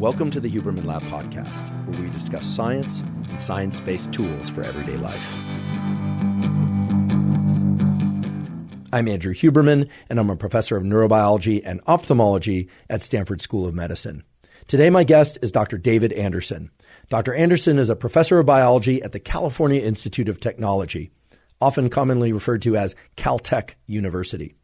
Welcome to the Huberman Lab podcast, where we discuss science and science-based tools for everyday life. I'm Andrew Huberman, and I'm a professor of neurobiology and ophthalmology at Stanford School of Medicine. Today, my guest is Dr. David Anderson. Dr. Anderson is a professor of biology at the California Institute of Technology, often commonly referred to as Caltech University.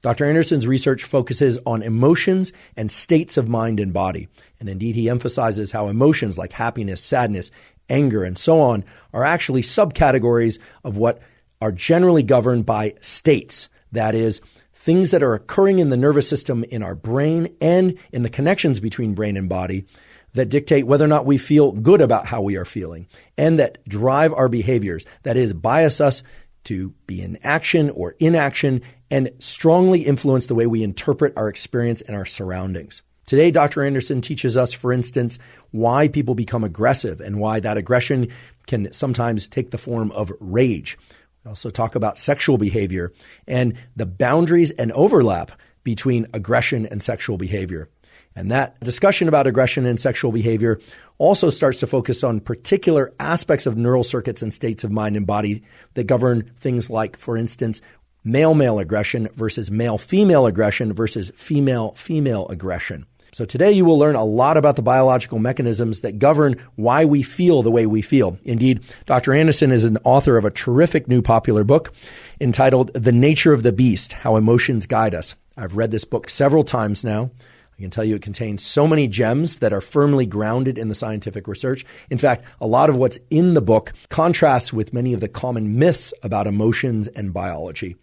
Dr. Anderson's research focuses on emotions and states of mind and body. And indeed, he emphasizes how emotions like happiness, sadness, anger, and so on are actually subcategories of what are generally governed by states. That is, things that are occurring in the nervous system in our brain and in the connections between brain and body that dictate whether or not we feel good about how we are feeling and that drive our behaviors. That is, bias us to be in action or inaction and strongly influence the way we interpret our experience and our surroundings. Today, Dr. Anderson teaches us, for instance, why people become aggressive and why that aggression can sometimes take the form of rage. We also talk about sexual behavior and the boundaries and overlap between aggression and sexual behavior. And that discussion about aggression and sexual behavior also starts to focus on particular aspects of neural circuits and states of mind and body that govern things like, for instance, male-male aggression versus male-female aggression versus female-female aggression. So today you will learn a lot about the biological mechanisms that govern why we feel the way we feel. Indeed, Dr. Anderson is an author of a terrific new popular book entitled The Nature of the Beast: How Emotions Guide Us. I've read this book several times now. I can tell you it contains so many gems that are firmly grounded in the scientific research. In fact, a lot of what's in the book contrasts with many of the common myths about emotions and biology.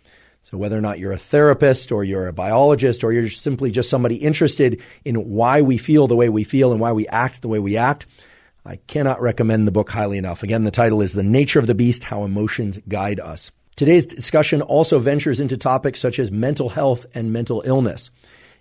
So whether or not you're a therapist or you're a biologist or you're simply just somebody interested in why we feel the way we feel and why we act the way we act, I cannot recommend the book highly enough. Again, the title is The Nature of the Beast: How Emotions Guide Us. Today's discussion also ventures into topics such as mental health and mental illness,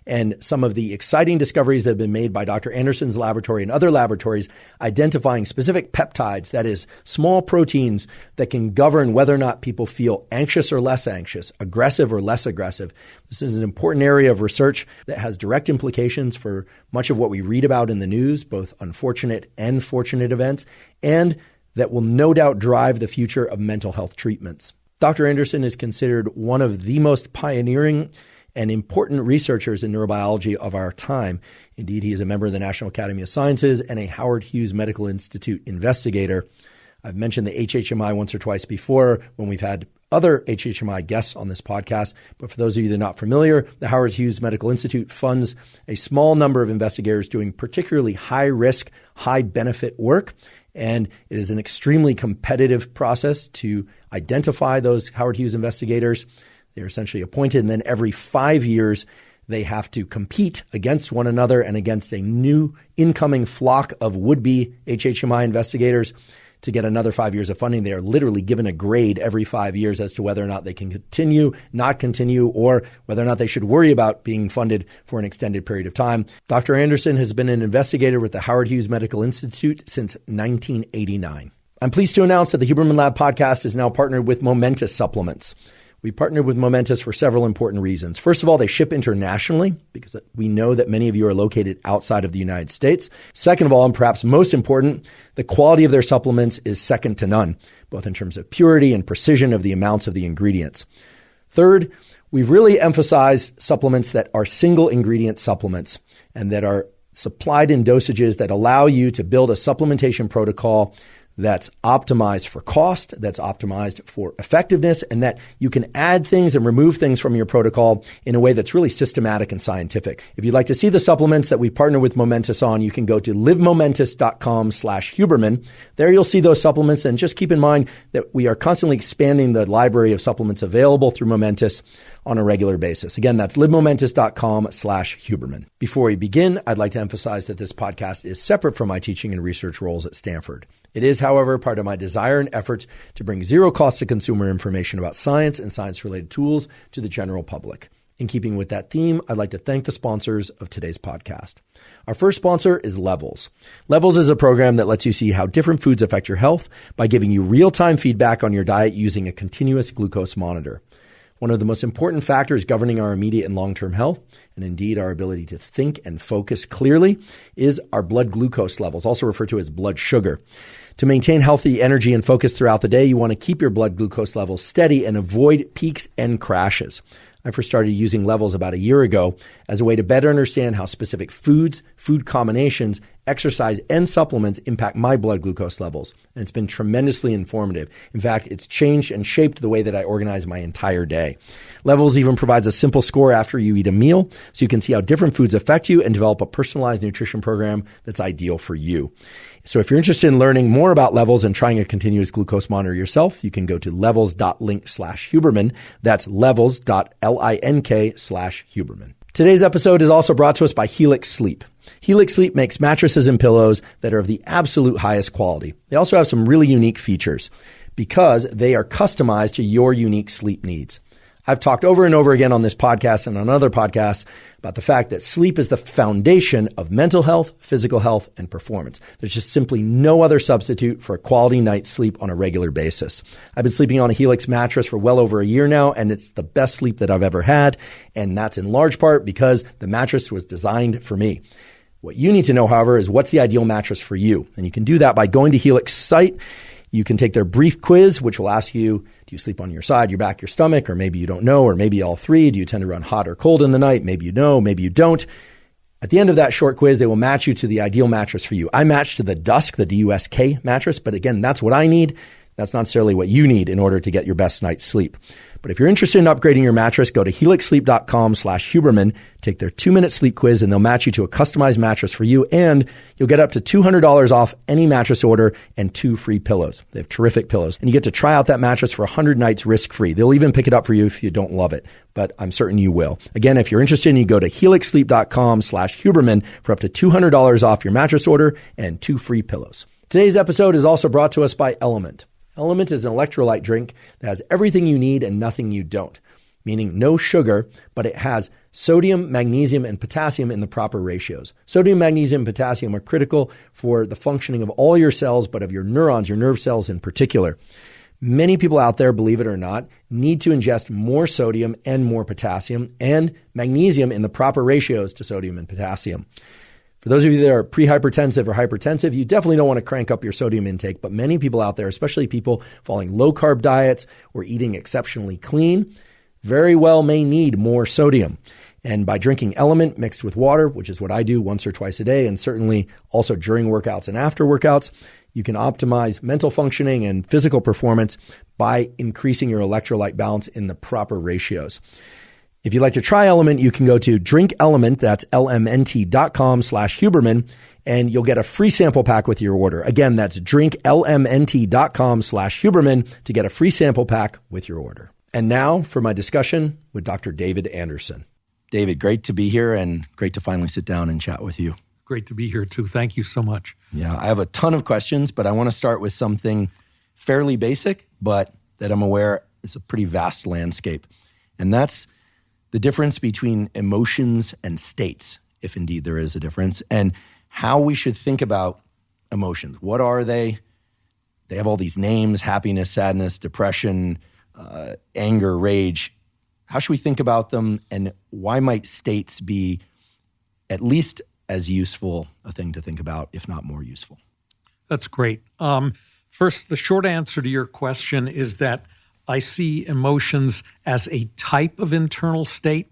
and some of the exciting discoveries that have been made by Dr. Anderson's laboratory and other laboratories identifying specific peptides, that is, small proteins that can govern whether or not people feel anxious or less anxious, aggressive or less aggressive. This is an important area of research that has direct implications for much of what we read about in the news, both unfortunate and fortunate events, and that will no doubt drive the future of mental health treatments. Dr. Anderson is considered one of the most pioneering and important researchers in neurobiology of our time. Indeed, he is a member of the National Academy of Sciences and a Howard Hughes Medical Institute investigator. I've mentioned the HHMI once or twice before when we've had other HHMI guests on this podcast. But for those of you that are not familiar, the Howard Hughes Medical Institute funds a small number of investigators doing particularly high-risk, high-benefit work. And it is an extremely competitive process to identify those Howard Hughes investigators. They're essentially appointed, and then every 5 years, they have to compete against one another and against a new incoming flock of would-be HHMI investigators to get another 5 years of funding. They are literally given a grade every 5 years as to whether or not they can continue, not continue, or whether or not they should worry about being funded for an extended period of time. Dr. Anderson has been an investigator with the Howard Hughes Medical Institute since 1989. I'm pleased to announce that the Huberman Lab podcast is now partnered with Momentous Supplements. We partnered with Momentous for several important reasons. First of all, they ship internationally because we know that many of you are located outside of the United States. Second of all, and perhaps most important, the quality of their supplements is second to none, both in terms of purity and precision of the amounts of the ingredients. Third, we've really emphasized supplements that are single ingredient supplements and that are supplied in dosages that allow you to build a supplementation protocol that's optimized for cost, that's optimized for effectiveness, and that you can add things and remove things from your protocol in a way that's really systematic and scientific. If you'd like to see the supplements that we partner with Momentous on, you can go to livemomentous.com/Huberman. There you'll see those supplements, and just keep in mind that we are constantly expanding the library of supplements available through Momentous on a regular basis. Again, that's livemomentous.com/Huberman. Before we begin, I'd like to emphasize that this podcast is separate from my teaching and research roles at Stanford. It is, however, part of my desire and effort to bring zero cost to consumer information about science and science-related tools to the general public. In keeping with that theme, I'd like to thank the sponsors of today's podcast. Our first sponsor is Levels. Levels is a program that lets you see how different foods affect your health by giving you real-time feedback on your diet using a continuous glucose monitor. One of the most important factors governing our immediate and long-term health, and indeed our ability to think and focus clearly, is our blood glucose levels, also referred to as blood sugar. To maintain healthy energy and focus throughout the day, you want to keep your blood glucose levels steady and avoid peaks and crashes. I first started using levels about a year ago as a way to better understand how specific foods, food combinations, exercise, and supplements impact my blood glucose levels. And it's been tremendously informative. In fact, it's changed and shaped the way that I organize my entire day. Levels even provides a simple score after you eat a meal, so you can see how different foods affect you and develop a personalized nutrition program that's ideal for you. So if you're interested in learning more about levels and trying a continuous glucose monitor yourself, you can go to levels.link/Huberman. That's levels.link/Huberman. Today's episode is also brought to us by Helix Sleep. Helix Sleep makes mattresses and pillows that are of the absolute highest quality. They also have some really unique features because they are customized to your unique sleep needs. I've talked over and over again on this podcast and on other podcasts about the fact that sleep is the foundation of mental health, physical health, and performance. There's just simply no other substitute for a quality night's sleep on a regular basis. I've been sleeping on a Helix mattress for well over a year now, and it's the best sleep that I've ever had. And that's in large part because the mattress was designed for me. What you need to know, however, is what's the ideal mattress for you. And you can do that by going to Helix site. You can take their brief quiz, which will ask you, do you sleep on your side, your back, your stomach, or maybe you don't know, or maybe all three? Do you tend to run hot or cold in the night? Maybe you know, maybe you don't. At the end of that short quiz, they will match you to the ideal mattress for you. I matched to the Dusk, the DUSK mattress, but again, that's what I need. That's not necessarily what you need in order to get your best night's sleep. But if you're interested in upgrading your mattress, go to helixsleep.com/Huberman, take their 2-minute sleep quiz, and they'll match you to a customized mattress for you. And you'll get up to $200 off any mattress order and 2 free pillows. They have terrific pillows. And you get to try out that mattress for 100 nights risk-free. They'll even pick it up for you if you don't love it, but I'm certain you will. Again, if you're interested, you go to helixsleep.com/Huberman for up to $200 off your mattress order and 2 free pillows. Today's episode is also brought to us by LMNT. LMNT is an electrolyte drink that has everything you need and nothing you don't, meaning no sugar, but it has sodium, magnesium, and potassium in the proper ratios. Sodium, magnesium, and potassium are critical for the functioning of all your cells, but of your neurons, your nerve cells in particular. Many people out there, believe it or not, need to ingest more sodium and more potassium and magnesium in the proper ratios to sodium and potassium. For those of you that are prehypertensive or hypertensive, you definitely don't want to crank up your sodium intake, but many people out there, especially people following low-carb diets or eating exceptionally clean, very well may need more sodium. And by drinking LMNT mixed with water, which is what I do once or twice a day, and certainly also during workouts and after workouts, you can optimize mental functioning and physical performance by increasing your electrolyte balance in the proper ratios. If you'd like to try LMNT, you can go to DrinkElement, that's LMNT.com/Huberman, and you'll get a free sample pack with your order. Again, that's DrinkLMNT.com/Huberman to get a free sample pack with your order. And now for my discussion with Dr. David Anderson. David, great to be here and great to finally sit down and chat with you. Great to be here too. Thank you so much. Yeah, I have a ton of questions, but I want to start with something fairly basic, but that I'm aware is a pretty vast landscape. And that's the difference between emotions and states, if indeed there is a difference, and how we should think about emotions. What are they? They have all these names: happiness, sadness, depression, anger, rage. How should we think about them, and why might states be at least as useful a thing to think about, if not more useful? That's great. First, the short answer to your question is that I see emotions as a type of internal state,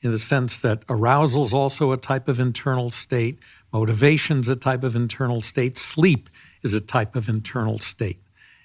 in the sense that arousal is also a type of internal state, motivation is a type of internal state, sleep is a type of internal state.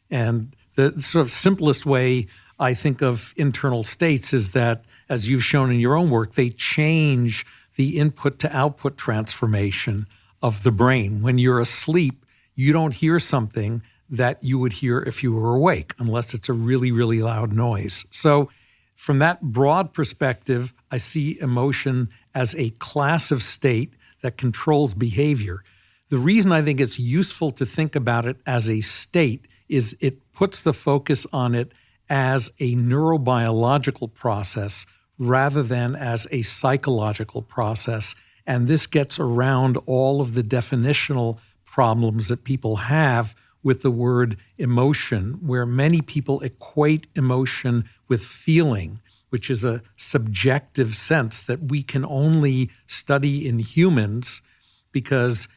And the sort of simplest way I think of internal states is that, as you've shown in your own work, they change the input to output transformation of the brain. When you're asleep, you don't hear something that you would hear if you were awake, unless it's a really, really loud noise. So from that broad perspective, I see emotion as a class of state that controls behavior. The reason I think it's useful to think about it as a state is it puts the focus on it as a neurobiological process rather than as a psychological process. And this gets around all of the definitional problems that people have with the word emotion, where many people equate emotion with feeling, which is a subjective sense that we can only study in humans, because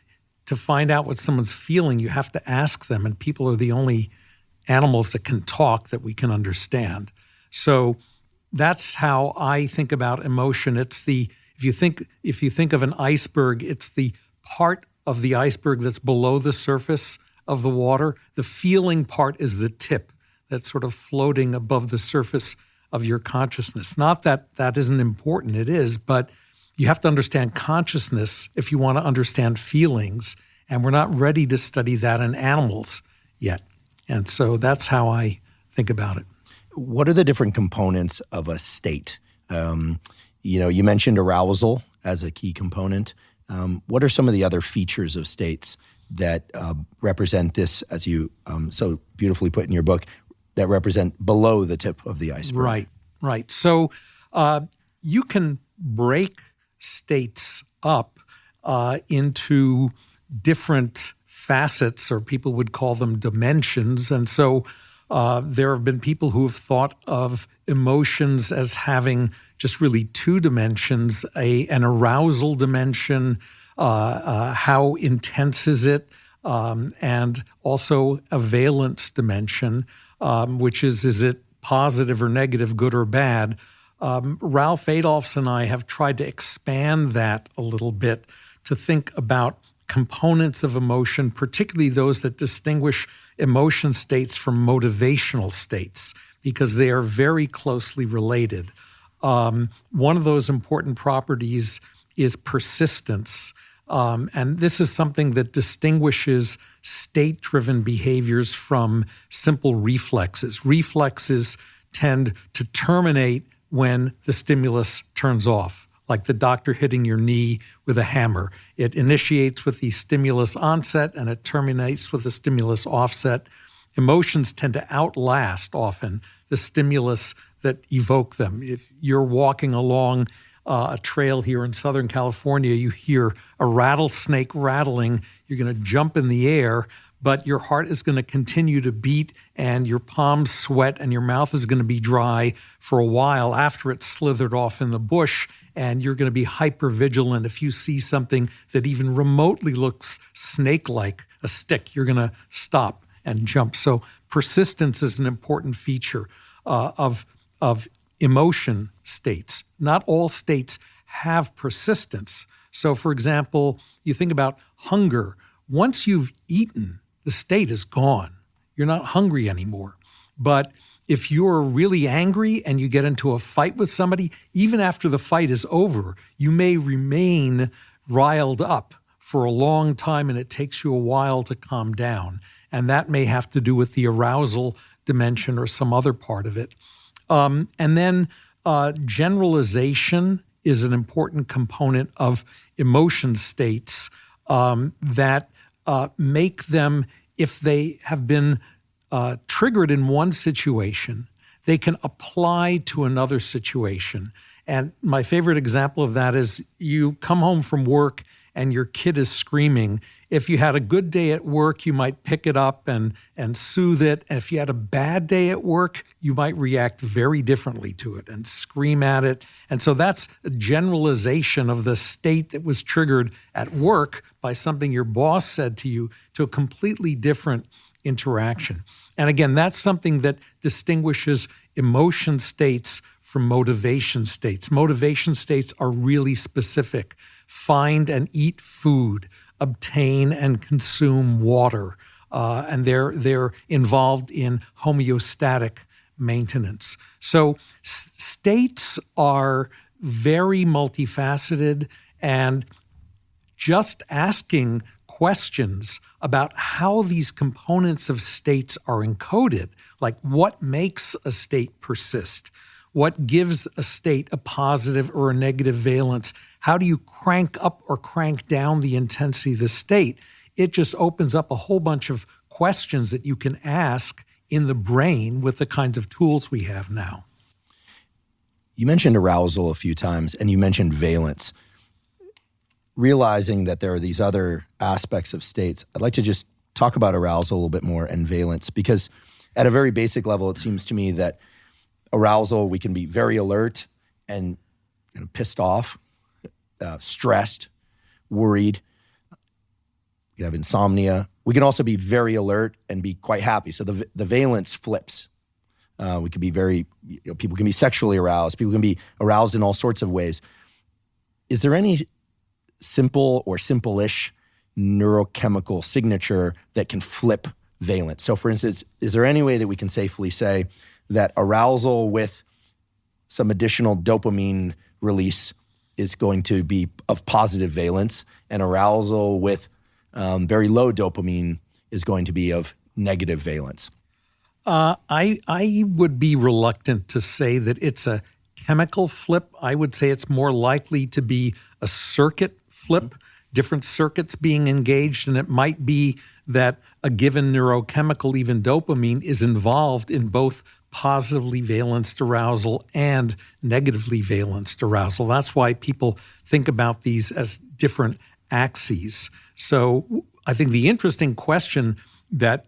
to find out what someone's feeling, you have to ask them, and people are the only animals that can talk that we can understand. So that's how I think about emotion. It's if you think of an iceberg, it's the part of the iceberg that's below the surface of the water. The feeling part is the tip that's sort of floating above the surface of your consciousness. Not that that isn't important, it is, but you have to understand consciousness if you want to understand feelings, and we're not ready to study that in animals yet. And so that's how I think about it. What are the different components of a state? You mentioned arousal as a key component. What are some of the other features of states that represent this, as you so beautifully put in your book, that represent below the tip of the iceberg? Right. So you can break states up into different facets, or people would call them dimensions. And so there have been people who have thought of emotions as having just really two dimensions, an arousal dimension, how intense is it, and also a valence dimension, which is it positive or negative, good or bad. Ralph Adolphs and I have tried to expand that a little bit to think about components of emotion, particularly those that distinguish emotion states from motivational states, because they are very closely related. One of those important properties is persistence. And this is something that distinguishes state-driven behaviors from simple reflexes. Reflexes tend to terminate when the stimulus turns off, like the doctor hitting your knee with a hammer. It initiates with the stimulus onset and it terminates with the stimulus offset. Emotions tend to outlast often the stimulus that evoke them. If you're walking along a trail here in Southern California, you hear a rattlesnake rattling, you're going to jump in the air, but your heart is going to continue to beat and your palms sweat and your mouth is going to be dry for a while after it's slithered off in the bush, and you're going to be hyper-vigilant. If you see something that even remotely looks snake-like, a stick, you're going to stop and jump. So persistence is an important feature of emotion states. Not all states have persistence. So, for example, you think about hunger. Once you've eaten, the state is gone. You're not hungry anymore. But if you're really angry and you get into a fight with somebody, even after the fight is over, you may remain riled up for a long time, and it takes you a while to calm down. And that may have to do with the arousal dimension or some other part of it. And then generalization is an important component of emotion states that make them, if they have been triggered in one situation, they can apply to another situation. And my favorite example of that is you come home from work and your kid is screaming. If you had a good day at work, you might pick it up and soothe it. And if you had a bad day at work, you might react very differently to it and scream at it. And so that's a generalization of the state that was triggered at work by something your boss said to you to a completely different interaction. And again, that's something that distinguishes emotion states from motivation states. Motivation states are really specific. Find and eat food, obtain and consume water, and they're involved in homeostatic maintenance. So states are very multifaceted, and just asking questions about how these components of states are encoded, like what makes a state persist, what gives a state a positive or a negative valence, how do you crank up or crank down the intensity of the state? It just opens up a whole bunch of questions that you can ask in the brain with the kinds of tools we have now. You mentioned arousal a few times, and you mentioned valence. Realizing that there are these other aspects of states, I'd like to just talk about arousal a little bit more and valence, because at a very basic level, it seems to me that arousal, we can be very alert and kind of pissed off, stressed, worried. We can have insomnia. We can also be very alert and be quite happy. So the valence flips. We can be people can be sexually aroused. People can be aroused in all sorts of ways. Is there any simple or simple-ish neurochemical signature that can flip valence? So for instance, is there any way that we can safely say that arousal with some additional dopamine release is going to be of positive valence, and arousal with very low dopamine is going to be of negative valence? I would be reluctant to say that it's a chemical flip. I would say it's more likely to be a circuit flip, different circuits being engaged, and it might be that a given neurochemical, even dopamine, is involved in both positively valenced arousal and negatively valenced arousal. That's why people think about these as different axes. So I think the interesting question that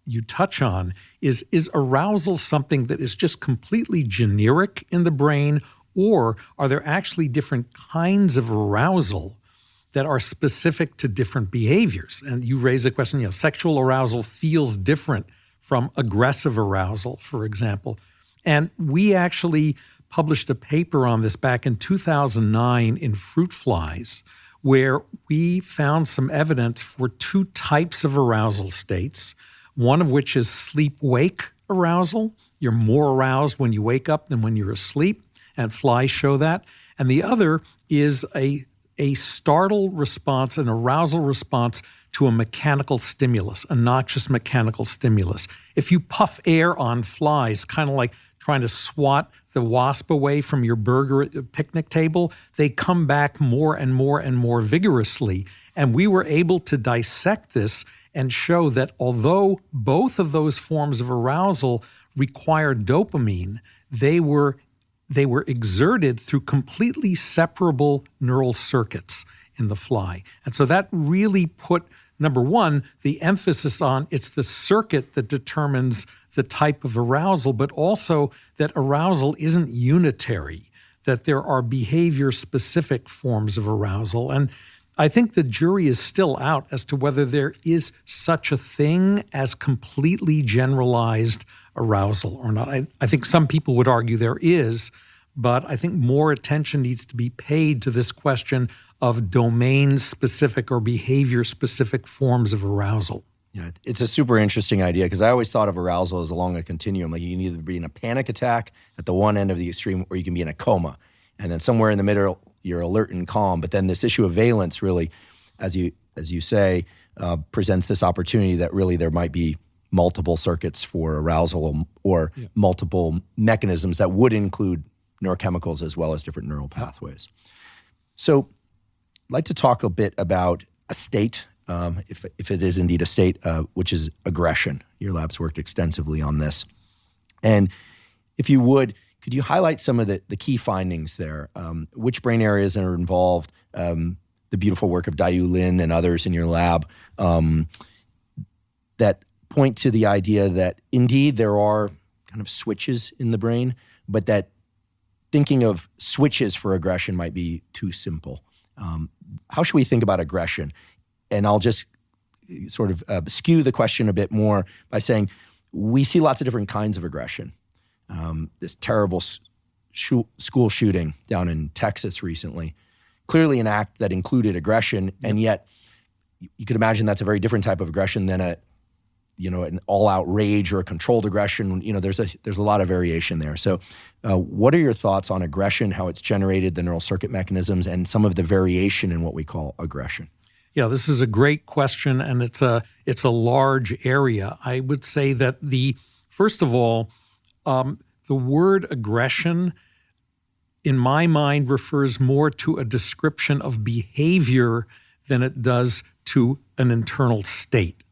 you touch on is arousal something that is just completely generic in the brain, or are there actually different kinds of arousal that are specific to different behaviors? And you raise the question, sexual arousal feels different from aggressive arousal, for example. And we actually published a paper on this back in 2009 in Fruit Flies, where we found some evidence for two types of arousal states, one of which is sleep-wake arousal. You're more aroused when you wake up than when you're asleep, and flies show that. And the other is a startle response, an arousal response to a mechanical stimulus, a noxious mechanical stimulus. If you puff air on flies, kind of like trying to swat the wasp away from your burger at the picnic table, they come back more and more and more vigorously. And we were able to dissect this and show that although both of those forms of arousal required dopamine, they were exerted through completely separable neural circuits in the fly. And so that really put, number one, the emphasis on it's the circuit that determines the type of arousal, but also that arousal isn't unitary, that there are behavior-specific forms of arousal. And I think the jury is still out as to whether there is such a thing as completely generalized arousal or not. I think some people would argue there is, but I think more attention needs to be paid to this question of domain-specific or behavior-specific forms of arousal. Yeah, it's a super interesting idea because I always thought of arousal as along a continuum. Like you can either be in a panic attack at the one end of the extreme, or you can be in a coma. And then somewhere in the middle, you're alert and calm. But then this issue of valence really, as you say, presents this opportunity that really there might be multiple circuits for arousal or multiple mechanisms that would include neurochemicals as well as different neural pathways. So I'd like to talk a bit about a state, if it is indeed a state, which is aggression. Your lab's worked extensively on this. And if you would, could you highlight some of the key findings there? Which brain areas are involved? The beautiful work of Dayu Lin and others in your lab that point to the idea that indeed there are kind of switches in the brain, but that thinking of switches for aggression might be too simple. How should we think about aggression? And I'll just sort of skew the question a bit more by saying we see lots of different kinds of aggression. This terrible school shooting down in Texas recently, clearly an act that included aggression, and yet you could imagine that's a very different type of aggression than an all-out rage or a controlled aggression. There's a lot of variation there. So what are your thoughts on aggression, how it's generated, the neural circuit mechanisms, and some of the variation in what we call aggression? Yeah, this is a great question, and it's a large area. I would say that first of all, the word aggression, in my mind, refers more to a description of behavior than it does to an internal state.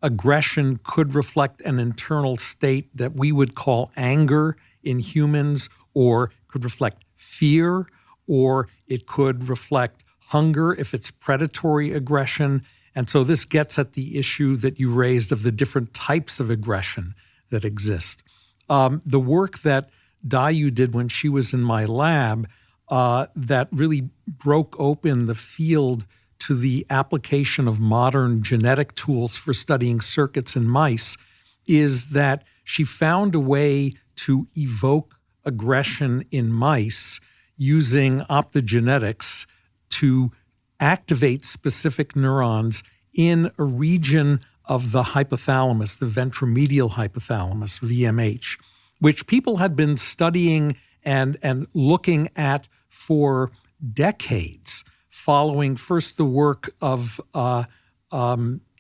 Aggression could reflect an internal state that we would call anger in humans, or could reflect fear, or it could reflect hunger if it's predatory aggression. And so this gets at the issue that you raised of the different types of aggression that exist. The work that Dayu did when she was in my lab that really broke open the field to the application of modern genetic tools for studying circuits in mice is that she found a way to evoke aggression in mice using optogenetics to activate specific neurons in a region of the hypothalamus, the ventromedial hypothalamus, VMH, which people had been studying and looking at for decades, following first the work of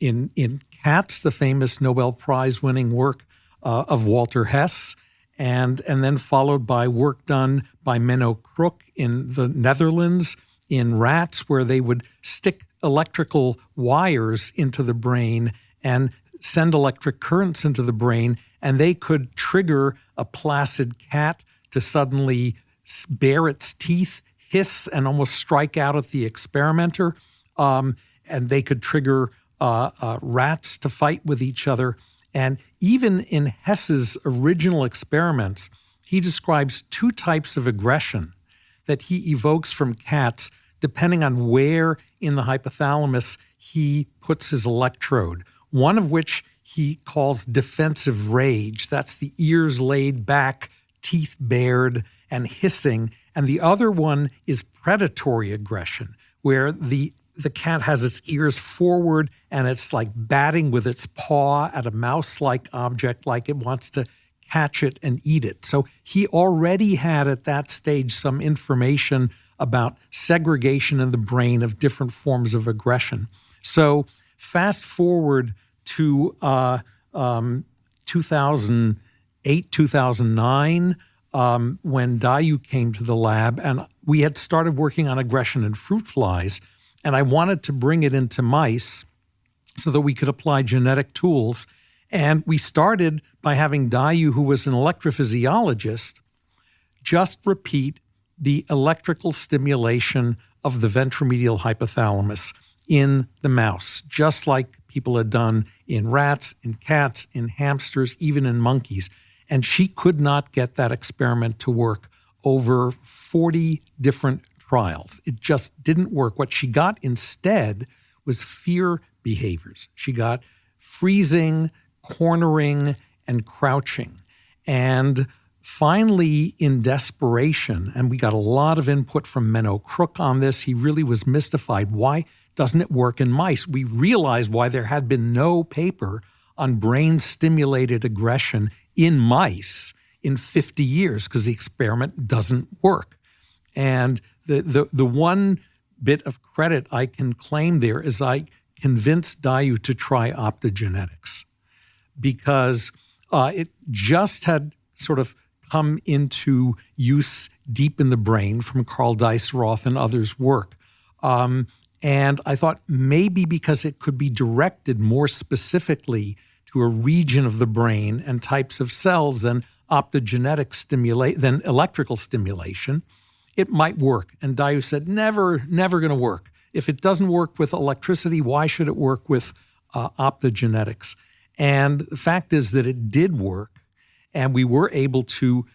in cats, the famous Nobel Prize-winning work of Walter Hess, and then followed by work done by Menno Kruk in the Netherlands in rats, where they would stick electrical wires into the brain and send electric currents into the brain, and they could trigger a placid cat to suddenly bare its teeth, hiss, and almost strike out at the experimenter. And they could trigger rats to fight with each other. And even in Hess's original experiments, he describes two types of aggression that he evokes from cats depending on where in the hypothalamus he puts his electrode, one of which he calls defensive rage. That's the ears laid back, teeth bared, and hissing. And the other one is predatory aggression, where the cat has its ears forward and it's like batting with its paw at a mouse-like object, like it wants to catch it and eat it. So he already had at that stage some information about segregation in the brain of different forms of aggression. So fast forward to 2008, 2009, when Dayu came to the lab, and we had started working on aggression in fruit flies, and I wanted to bring it into mice so that we could apply genetic tools. And we started by having Dayu, who was an electrophysiologist, just repeat the electrical stimulation of the ventromedial hypothalamus in the mouse, just like people had done in rats, in cats, in hamsters, even in monkeys. And she could not get that experiment to work over 40 different trials. It just didn't work. What she got instead was fear behaviors. She got freezing, cornering, and crouching. And finally, in desperation, and we got a lot of input from Menno Kruk on this, he really was mystified. Why doesn't it work in mice? We realized why there had been no paper on brain-stimulated aggression in mice in 50 years because the experiment doesn't work. And the one bit of credit I can claim there is I convinced Dayu to try optogenetics because it just had sort of come into use deep in the brain from Carl Dice-Roth and others' work. And I thought maybe because it could be directed more specifically to a region of the brain and types of cells than than electrical stimulation, it might work. And Dayu said, never going to work. If it doesn't work with electricity, why should it work with optogenetics? And the fact is that it did work, and we were able to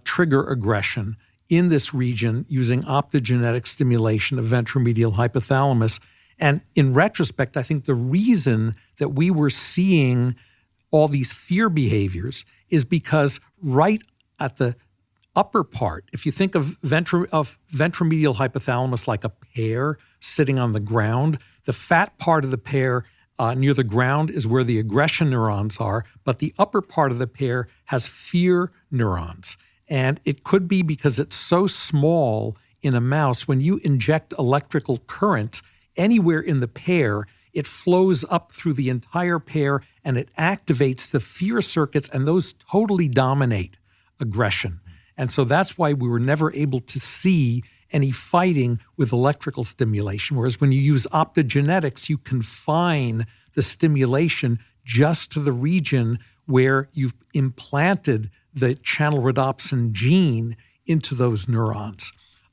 trigger aggression in this region using optogenetic stimulation of ventromedial hypothalamus. And in retrospect, I think the reason that we were seeing all these fear behaviors is because right at the upper part, if you think of ventromedial hypothalamus like a pear sitting on the ground, the fat part of the pear near the ground is where the aggression neurons are, but the upper part of the pear has fear neurons. And it could be because it's so small in a mouse, when you inject electrical current anywhere in the pear, it flows up through the entire pear and it activates the fear circuits, and those totally dominate aggression. And so that's why we were never able to see any fighting with electrical stimulation. Whereas when you use optogenetics, you confine the stimulation just to the region where you've implanted the channel rhodopsin gene into those neurons.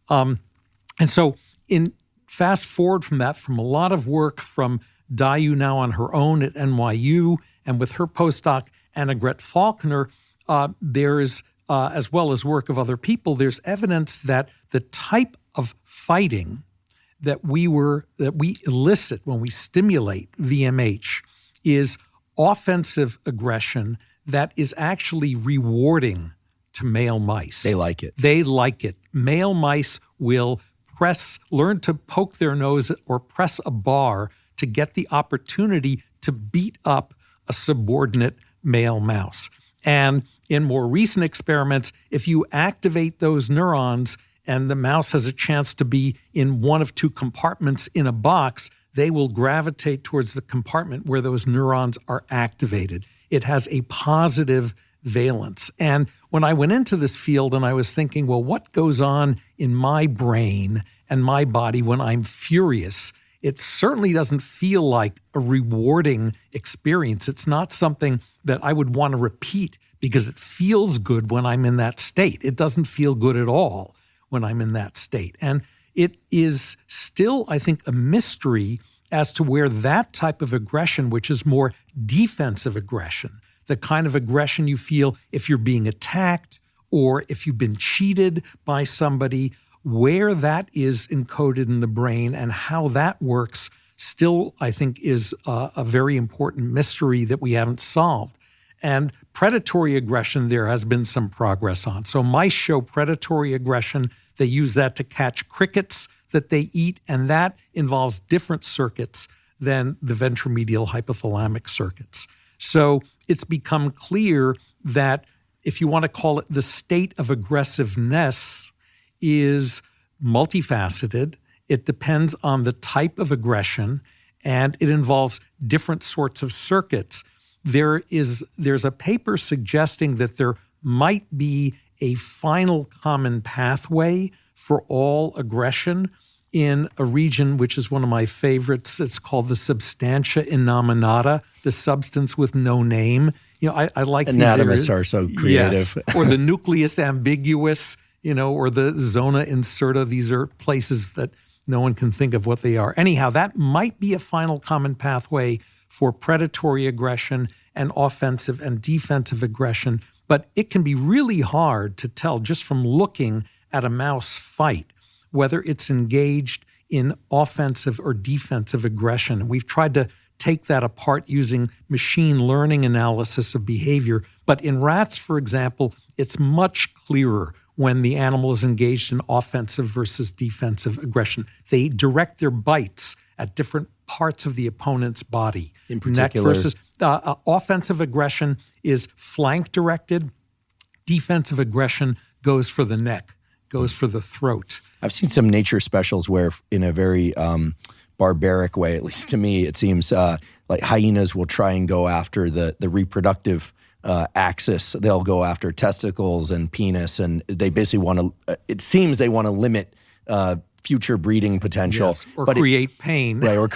And so fast forward from that, from a lot of work from Dayu now on her own at NYU and with her postdoc, Annegret Faulkner, there is, as well as work of other people, there's evidence that the type of fighting that we elicit when we stimulate VMH is offensive aggression that is actually rewarding to male mice. They like it. They like it. Male mice will learn to poke their nose or press a bar to get the opportunity to beat up a subordinate male mouse. And in more recent experiments, if you activate those neurons and the mouse has a chance to be in one of two compartments in a box, they will gravitate towards the compartment where those neurons are activated. It has a positive valence. And when I went into this field and I was thinking, well, what goes on in my brain and my body when I'm furious? It certainly doesn't feel like a rewarding experience. It's not something that I would want to repeat because it feels good when I'm in that state. It doesn't feel good at all when I'm in that state. And it is still, I think, a mystery as to where that type of aggression, which is more defensive aggression, the kind of aggression you feel if you're being attacked or if you've been cheated by somebody, where that is encoded in the brain and how that works still, I think, is a very important mystery that we haven't solved. And predatory aggression, there has been some progress on. So mice show predatory aggression. They use that to catch crickets that they eat, and that involves different circuits than the ventromedial hypothalamic circuits. So it's become clear that if you want to call it the state of aggressiveness is multifaceted. It depends on the type of aggression, and it involves different sorts of circuits. There's a paper suggesting that there might be a final common pathway for all aggression in a region which is one of my favorites. It's called the substantia innominata, the substance with no name. I like anatomists are so creative. Yes, or the nucleus ambiguous, or the zona incerta. These are places that no one can think of what they are. Anyhow, that might be a final common pathway for predatory aggression and offensive and defensive aggression, but it can be really hard to tell just from looking at a mouse fight whether it's engaged in offensive or defensive aggression. We've tried to take that apart using machine learning analysis of behavior, but in rats, for example, it's much clearer when the animal is engaged in offensive versus defensive aggression. They direct their bites at different parts of the opponent's body. In particular, neck versus offensive aggression is flank directed. Defensive aggression goes for the neck, goes for the throat. I've seen some nature specials where, in a very barbaric way, at least to me, it seems like hyenas will try and go after the reproductive axis. They'll go after testicles and penis, and they basically want to. It seems they want to limit future breeding potential, yes, or create pain, right? Or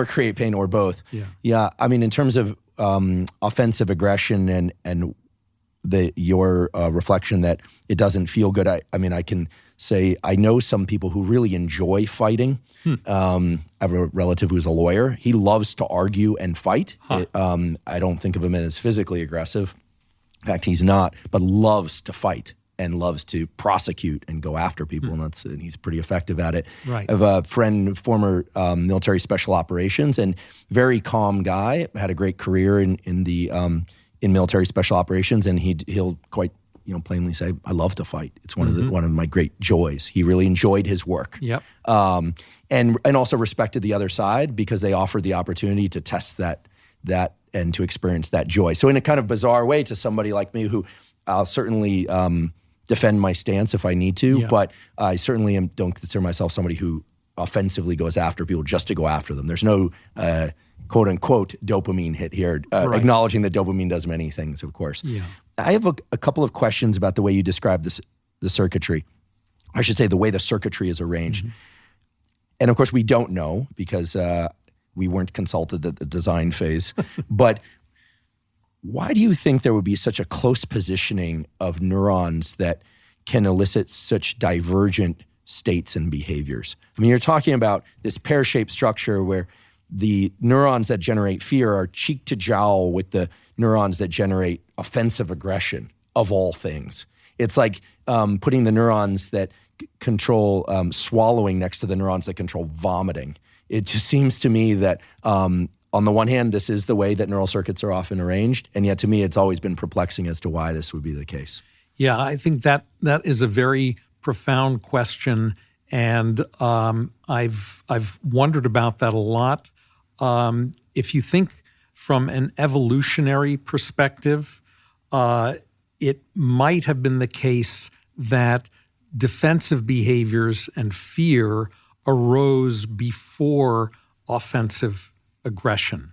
create pain, or both. Yeah. I mean, in terms of offensive aggression and your reflection that it doesn't feel good. I mean, I can say I know some people who really enjoy fighting. I have a relative who's a lawyer. He loves to argue and fight. I don't think of him as physically aggressive. In fact, he's not, but loves to fight and loves to prosecute and go after people, and he's pretty effective at it. Right. I have a friend, former military special operations, and very calm guy, had a great career in military special operations, and he'll quite plainly say, "I love to fight. It's one of my great joys." He really enjoyed his work. Yep. And also respected the other side because they offered the opportunity to test that and to experience that joy. So in a kind of bizarre way, to somebody like me, who I'll certainly defend my stance if I need to, but I certainly don't consider myself somebody who offensively goes after people just to go after them. There's no quote unquote dopamine hit here, right. Acknowledging that dopamine does many things, of course. Yeah. I have a couple of questions about the way you describe the circuitry. I should say the way the circuitry is arranged. And of course, we don't know because we weren't consulted at the design phase. But why do you think there would be such a close positioning of neurons that can elicit such divergent states and behaviors? I mean, you're talking about this pear-shaped structure where the neurons that generate fear are cheek to jowl with the neurons that generate offensive aggression of all things. It's like putting the neurons that control swallowing next to the neurons that control vomiting. It just seems to me that on the one hand, this is the way that neural circuits are often arranged, and yet to me it's always been perplexing as to why this would be the case. Yeah, I think that is a very profound question, and I've wondered about that a lot. If you think from an evolutionary perspective, it might have been the case that defensive behaviors and fear arose before offensive aggression,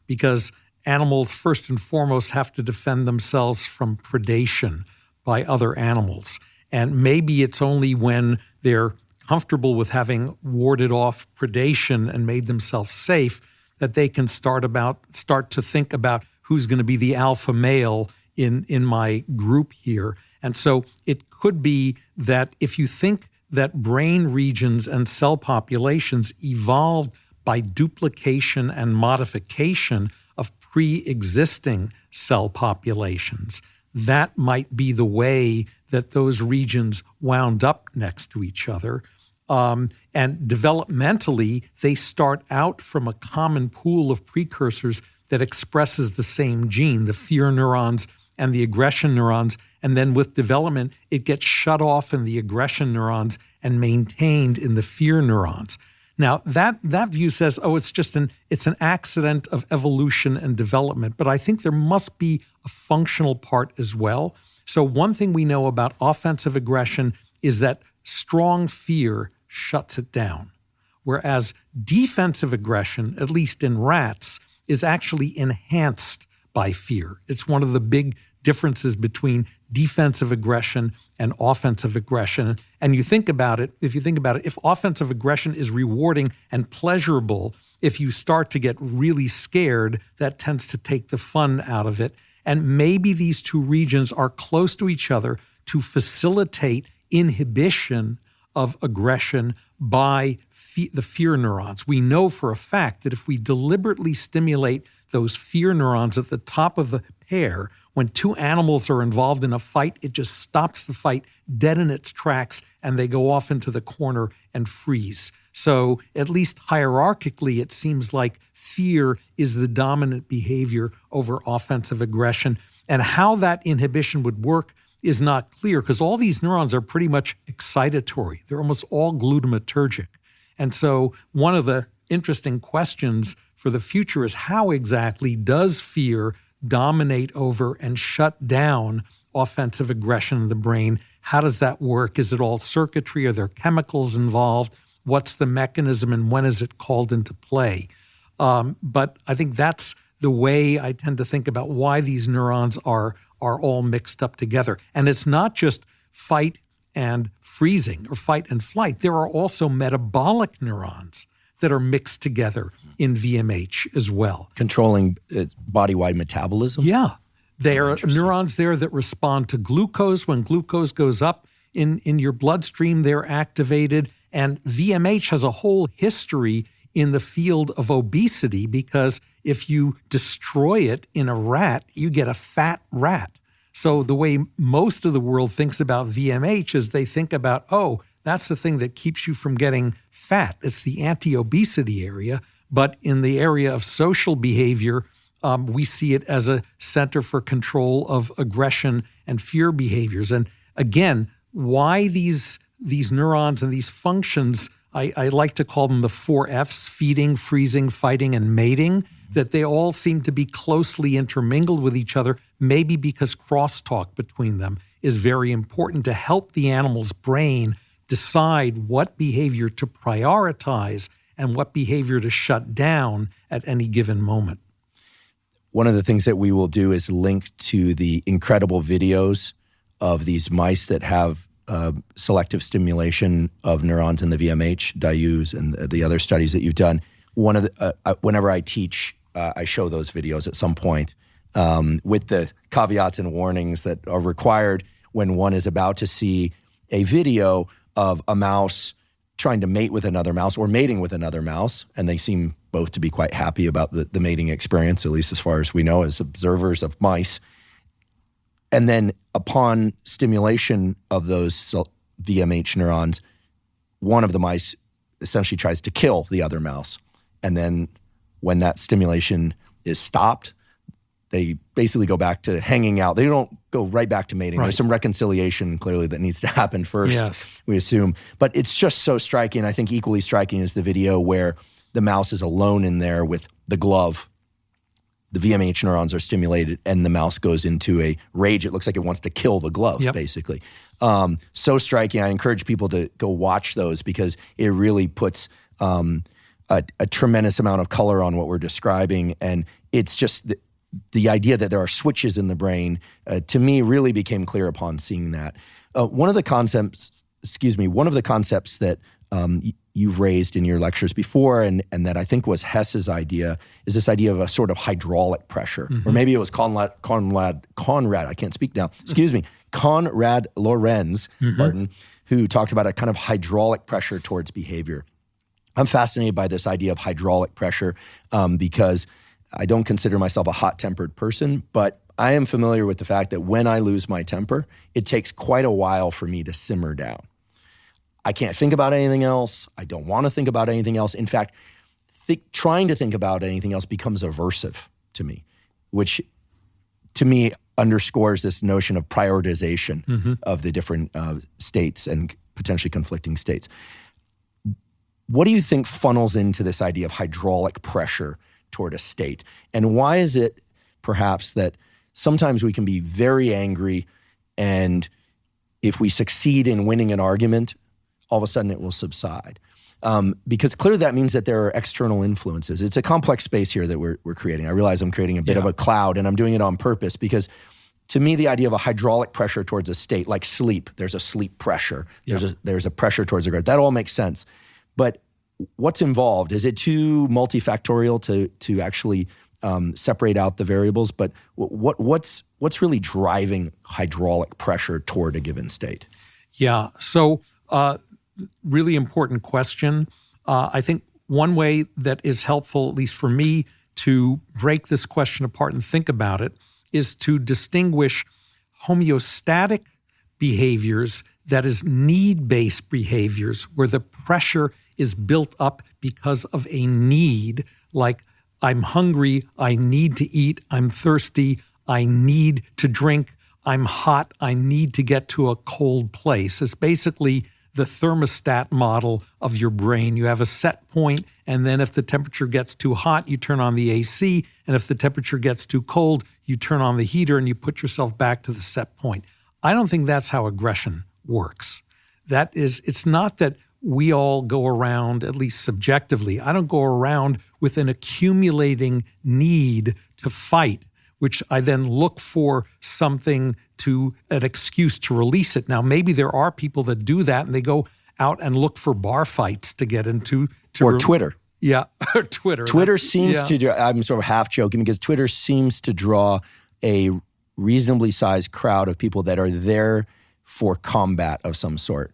because animals first and foremost have to defend themselves from predation by other animals. And maybe it's only when they're comfortable with having warded off predation and made themselves safe that they can start to think about who's going to be the alpha male in my group here. And so it could be that if you think that brain regions and cell populations evolved by duplication and modification of pre-existing cell populations, that might be the way that those regions wound up next to each other. And developmentally, they start out from a common pool of precursors that expresses the same gene, the fear neurons and the aggression neurons. And then with development, it gets shut off in the aggression neurons and maintained in the fear neurons. Now, that view says, it's an accident of evolution and development. But I think there must be a functional part as well. So one thing we know about offensive aggression is that strong fear shuts it down, whereas defensive aggression, at least in rats, is actually enhanced by fear. It's one of the big differences between defensive aggression and offensive aggression. And if you think about it, if offensive aggression is rewarding and pleasurable, if you start to get really scared, that tends to take the fun out of it. And maybe these two regions are close to each other to facilitate inhibition of aggression by the fear neurons. We know for a fact that if we deliberately stimulate those fear neurons at the top of the pair, when two animals are involved in a fight, it just stops the fight dead in its tracks and they go off into the corner and freeze. So at least hierarchically, it seems like fear is the dominant behavior over offensive aggression. And how that inhibition would work is not clear because all these neurons are pretty much excitatory. They're almost all glutamatergic. And so one of the interesting questions for the future is how exactly does fear dominate over and shut down offensive aggression in the brain? How does that work? Is it all circuitry? Are there chemicals involved? What's the mechanism and when is it called into play? But I think that's the way I tend to think about why these neurons are all mixed up together. And it's not just fight and freezing or fight and flight. There are also metabolic neurons that are mixed together in VMH as well. Controlling body-wide metabolism? Yeah. There are neurons there that respond to glucose. When glucose goes up in your bloodstream, they're activated. And VMH has a whole history in the field of obesity because if you destroy it in a rat, you get a fat rat. So the way most of the world thinks about VMH is they think about, that's the thing that keeps you from getting fat. It's the anti-obesity area. But in the area of social behavior, we see it as a center for control of aggression and fear behaviors. And again, why these neurons and these functions, I like to call them the 4 Fs, feeding, freezing, fighting, and mating, that they all seem to be closely intermingled with each other, maybe because crosstalk between them is very important to help the animal's brain decide what behavior to prioritize and what behavior to shut down at any given moment. One of the things that we will do is link to the incredible videos of these mice that have selective stimulation of neurons in the VMH, DIUs, and the other studies that you've done. Whenever I teach, I show those videos at some point with the caveats and warnings that are required when one is about to see a video of a mouse trying to mate with another mouse or mating with another mouse, and they seem both to be quite happy about the mating experience, at least as far as we know as observers of mice. And then upon stimulation of those VMH neurons, one of the mice essentially tries to kill the other mouse. And then when that stimulation is stopped, they basically go back to hanging out. They don't go right back to mating. Right. There's some reconciliation clearly that needs to happen first, yes, we assume. But it's just so striking. I think equally striking is the video where the mouse is alone in there with the glove. The VMH neurons are stimulated and the mouse goes into a rage. It looks like it wants to kill the glove, basically. So striking. I encourage people to go watch those because it really puts a tremendous amount of color on what we're describing. And it's just the idea that there are switches in the brain, to me, really became clear upon seeing that. One of the concepts that you've raised in your lectures before, and that I think was Hess's idea, is this idea of a sort of hydraulic pressure. Mm-hmm. Or maybe it was Conrad, I can't speak now, Conrad Lorenz, who talked about a kind of hydraulic pressure towards behavior. I'm fascinated by this idea of hydraulic pressure because I don't consider myself a hot-tempered person, but I am familiar with the fact that when I lose my temper, it takes quite a while for me to simmer down. I can't think about anything else. I don't want to think about anything else. In fact, trying to think about anything else becomes aversive to me, which to me underscores this notion of prioritization of the different states and potentially conflicting states. What do you think funnels into this idea of hydraulic pressure toward a state? And why is it perhaps that sometimes we can be very angry and if we succeed in winning an argument, all of a sudden it will subside? Because clearly that means that there are external influences. It's a complex space here that we're creating. I realize I'm creating a bit of a cloud and I'm doing it on purpose because to me the idea of a hydraulic pressure towards a state, like sleep, there's a sleep pressure, there's a pressure towards a growth. That all makes sense. But what's involved? Is it too multifactorial to actually separate out the variables? But what's really driving hydraulic pressure toward a given state? Yeah. So really important question. I think one way that is helpful, at least for me, to break this question apart and think about it is to distinguish homeostatic behaviors, that is need-based behaviors, where the pressure is built up because of a need, like I'm hungry, I need to eat, I'm thirsty, I need to drink, I'm hot, I need to get to a cold place. It's basically the thermostat model of your brain. You have a set point, and then if the temperature gets too hot, you turn on the AC, and if the temperature gets too cold, you turn on the heater and you put yourself back to the set point. I don't think that's how aggression works. It's not that we all go around, at least subjectively, I don't go around with an accumulating need to fight, which I then look for something an excuse to release it. Now, maybe there are people that do that and they go out and look for bar fights to get into. Or Twitter. Yeah, or Twitter. Twitter seems to, I'm sort of half joking because Twitter seems to draw a reasonably sized crowd of people that are there for combat of some sort.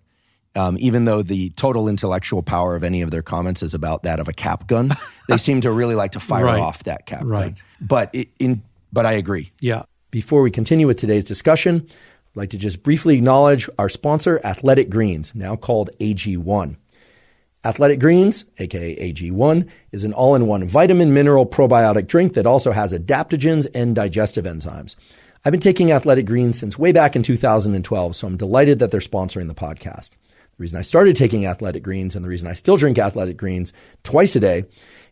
Even though the total intellectual power of any of their comments is about that of a cap gun, they seem to really like to fire off that cap gun. But I agree. Yeah. Before we continue with today's discussion, I'd like to just briefly acknowledge our sponsor, Athletic Greens, now called AG1. Athletic Greens, aka AG1, is an all-in-one vitamin mineral probiotic drink that also has adaptogens and digestive enzymes. I've been taking Athletic Greens since way back in 2012, so I'm delighted that they're sponsoring the podcast. The reason I started taking Athletic Greens and the reason I still drink Athletic Greens twice a day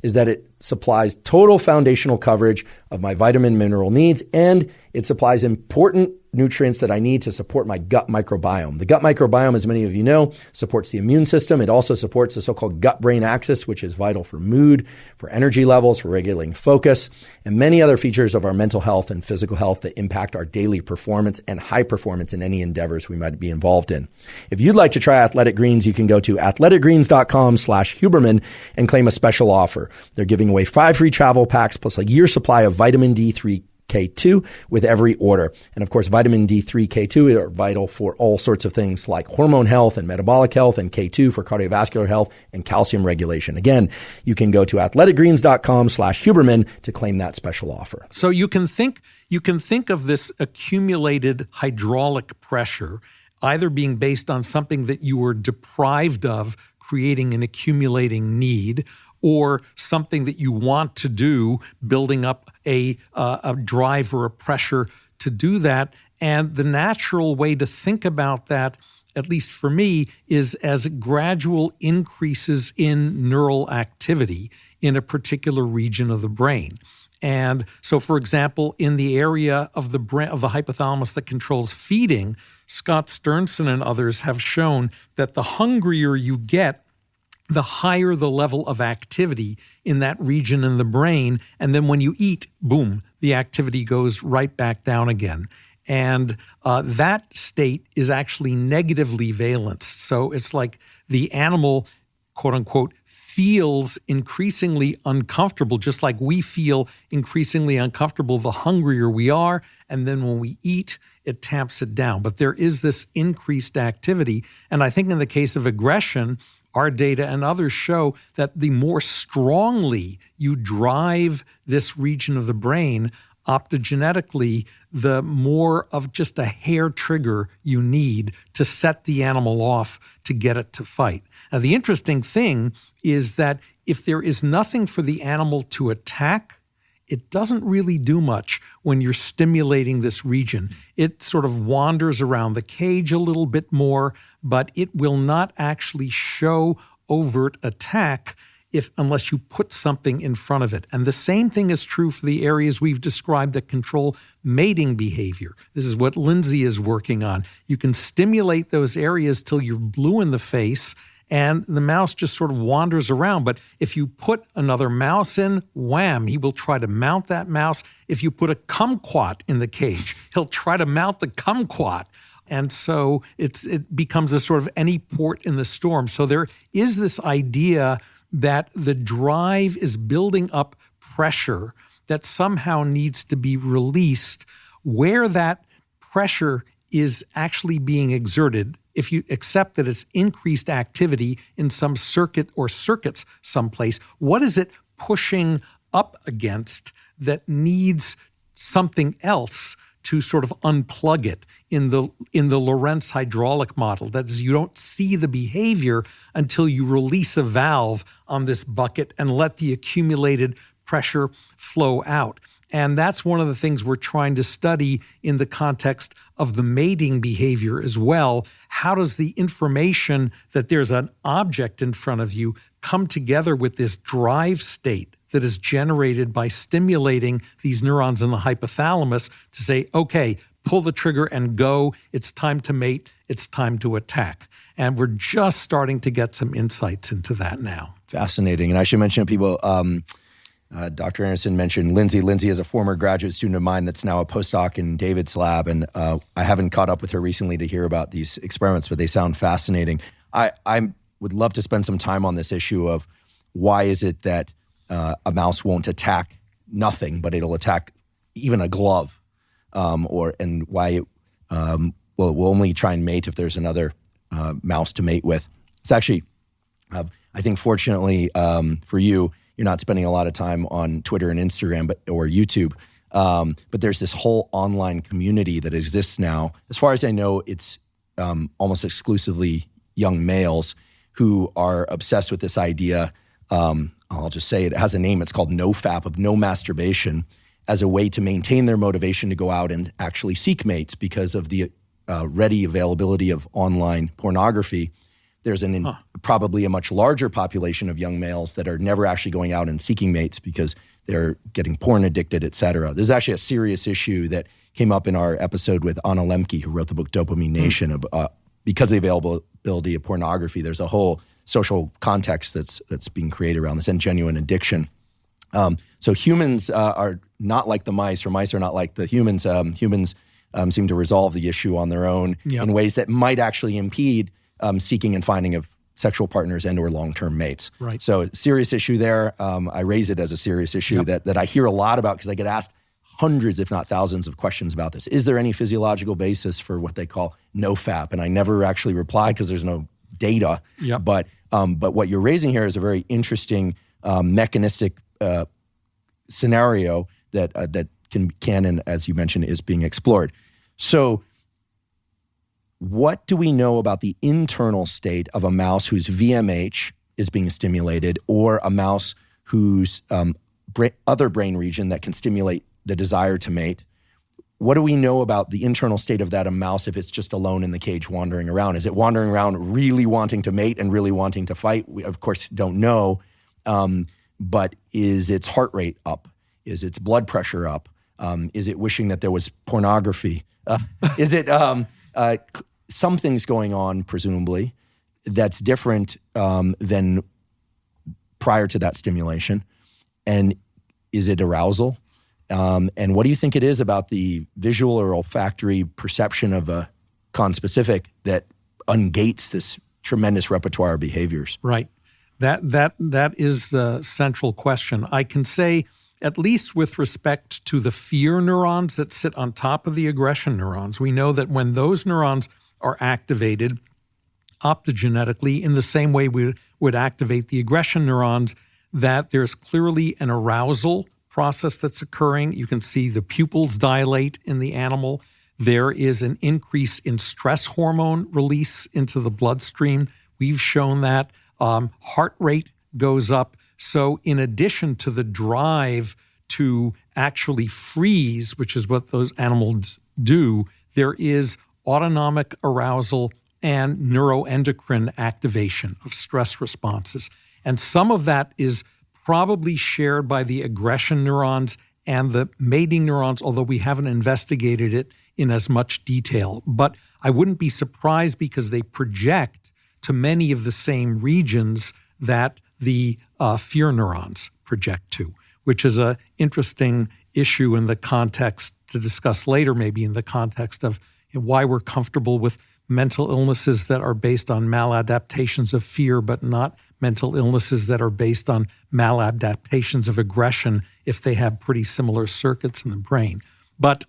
is that it supplies total foundational coverage of my vitamin mineral needs, and it supplies important nutrients that I need to support my gut microbiome. The gut microbiome, as many of you know, supports the immune system. It also supports the so-called gut-brain axis, which is vital for mood, for energy levels, for regulating focus, and many other features of our mental health and physical health that impact our daily performance and high performance in any endeavors we might be involved in. If you'd like to try Athletic Greens, you can go to athleticgreens.com/Huberman and claim a special offer. They're giving away 5 free travel packs plus a year's supply of vitamin D3 K2 with every order. And of course, vitamin D3, K2 are vital for all sorts of things like hormone health and metabolic health, and K2 for cardiovascular health and calcium regulation. Again, you can go to athleticgreens.com/Huberman to claim that special offer. So you can think you can think of this accumulated hydraulic pressure either being based on something that you were deprived of, creating an accumulating need, or something that you want to do, building up a drive or a pressure to do that. And the natural way to think about that, at least for me, is as gradual increases in neural activity in a particular region of the brain. And so, for example, in the area of the brain, of the hypothalamus that controls feeding, Scott Sternson and others have shown that the hungrier you get, the higher the level of activity in that region in the brain. And then when you eat, boom, the activity goes right back down again. And that state is actually negatively valenced. So it's like the animal, quote unquote, feels increasingly uncomfortable, just like we feel increasingly uncomfortable the hungrier we are. And then when we eat, it tamps it down. But there is this increased activity. And I think in the case of aggression, our data and others show that the more strongly you drive this region of the brain optogenetically, the more of just a hair trigger you need to set the animal off to get it to fight. Now, the interesting thing is that if there is nothing for the animal to attack, it doesn't really do much when you're stimulating this region. It sort of wanders around the cage a little bit more, but it will not actually show overt attack unless you put something in front of it. And the same thing is true for the areas we've described that control mating behavior. This is what Lindsay is working on. You can stimulate those areas till you're blue in the face, and the mouse just sort of wanders around. But if you put another mouse in, wham, he will try to mount that mouse. If you put a kumquat in the cage, he'll try to mount the kumquat. And so it becomes a sort of any port in the storm. So there is this idea that the drive is building up pressure that somehow needs to be released. Where that pressure is actually being exerted, if you accept that it's increased activity in some circuit or circuits someplace, what is it pushing up against that needs something else to sort of unplug it in the Lorentz hydraulic model? That is, you don't see the behavior until you release a valve on this bucket and let the accumulated pressure flow out. And that's one of the things we're trying to study in the context of the mating behavior as well. How does the information that there's an object in front of you come together with this drive state that is generated by stimulating these neurons in the hypothalamus to say, okay, pull the trigger and go. It's time to mate. It's time to attack. And we're just starting to get some insights into that now. Fascinating. And I should mention to people, Dr. Anderson mentioned Lindsay. Lindsay is a former graduate student of mine that's now a postdoc in David's lab. And I haven't caught up with her recently to hear about these experiments, but they sound fascinating. I would love to spend some time on this issue of why is it that a mouse won't attack nothing, but it'll attack even a glove, and why it will only try and mate if there's another mouse to mate with. It's actually, I think fortunately for you, you're not spending a lot of time on Twitter and Instagram or YouTube, but there's this whole online community that exists now. As far as I know, it's almost exclusively young males who are obsessed with this idea. I'll just say it has a name. It's called NoFap, of no masturbation, as a way to maintain their motivation to go out and actually seek mates because of the ready availability of online pornography. There's probably a much larger population of young males that are never actually going out and seeking mates because they're getting porn addicted, et cetera. There's actually a serious issue that came up in our episode with Anna Lemke, who wrote the book Dopamine Nation. Because of the availability of pornography, there's a whole social context that's being created around this and genuine addiction. So humans are not like the mice, or mice are not like the humans. Humans seem to resolve the issue on their own in ways that might actually impede seeking and finding of sexual partners and or long-term mates. Right. So serious issue there. I raise it as a serious issue that I hear a lot about because I get asked hundreds, if not thousands, of questions about this. Is there any physiological basis for what they call NoFap? And I never actually reply because there's no data. But what you're raising here is a very interesting mechanistic scenario that can, and as you mentioned, is being explored. So what do we know about the internal state of a mouse whose VMH is being stimulated, or a mouse whose other brain region that can stimulate the desire to mate? What do we know about the internal state of that mouse if it's just alone in the cage wandering around? Is it wandering around really wanting to mate and really wanting to fight? We, of course, don't know. But is its heart rate up? Is its blood pressure up? Is it wishing that there was pornography? Is it something's going on, presumably, that's different than prior to that stimulation? And is it arousal? And what do you think it is about the visual or olfactory perception of a conspecific that ungates this tremendous repertoire of behaviors? Right. That is the central question. I can say, at least with respect to the fear neurons that sit on top of the aggression neurons, we know that when those neurons are activated optogenetically in the same way we would activate the aggression neurons, that there's clearly an arousal process that's occurring. You can see the pupils dilate in the animal. There is an increase in stress hormone release into the bloodstream. We've shown that. Heart rate goes up. So in addition to the drive to actually freeze, which is what those animals do, there is autonomic arousal and neuroendocrine activation of stress responses. And some of that is probably shared by the aggression neurons and the mating neurons, although we haven't investigated it in as much detail. But I wouldn't be surprised because they project to many of the same regions that the fear neurons project to, which is an interesting issue in the context to discuss later, maybe in the context of why we're comfortable with mental illnesses that are based on maladaptations of fear, but not mental illnesses that are based on maladaptations of aggression if they have pretty similar circuits in the brain. But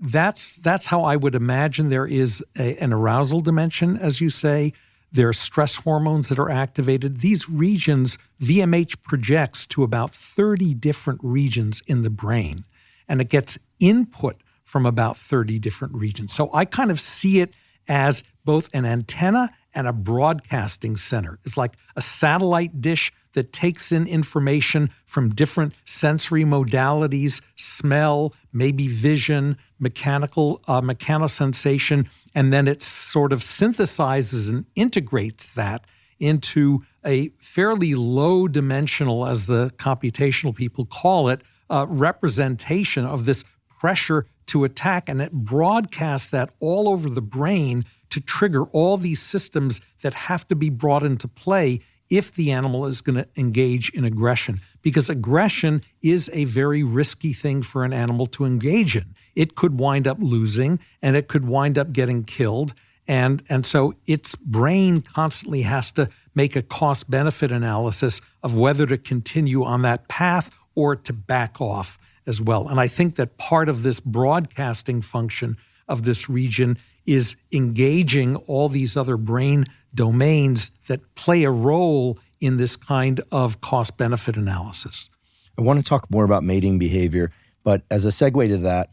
that's how I would imagine there is an arousal dimension, as you say. There are stress hormones that are activated. These regions, VMH projects to about 30 different regions in the brain, and it gets input from about 30 different regions. So I kind of see it as both an antenna and a broadcasting center. It's like a satellite dish that takes in information from different sensory modalities, smell, maybe vision, mechanosensation, and then it sort of synthesizes and integrates that into a fairly low dimensional, as the computational people call it, representation of this pressure to attack, and it broadcasts that all over the brain to trigger all these systems that have to be brought into play if the animal is going to engage in aggression, because aggression is a very risky thing for an animal to engage in. It could wind up losing, and it could wind up getting killed. And so its brain constantly has to make a cost-benefit analysis of whether to continue on that path or to back off as well. And I think that part of this broadcasting function of this region is engaging all these other brain domains that play a role in this kind of cost-benefit analysis. I want to talk more about mating behavior, but as a segue to that,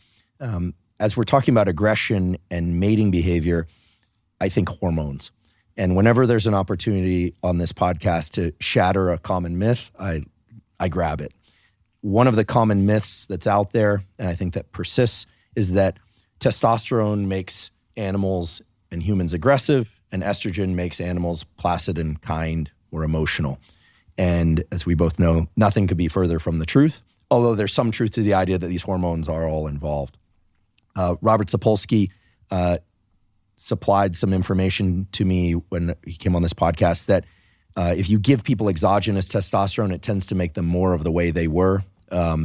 as we're talking about aggression and mating behavior, I think hormones. And whenever there's an opportunity on this podcast to shatter a common myth, I grab it. One of the common myths that's out there, and I think that persists, is that testosterone makes animals and humans aggressive, and estrogen makes animals placid and kind or emotional. And as we both know, nothing could be further from the truth, although there's some truth to the idea that these hormones are all involved. Robert Sapolsky supplied some information to me when he came on this podcast that if you give people exogenous testosterone, it tends to make them more of the way they were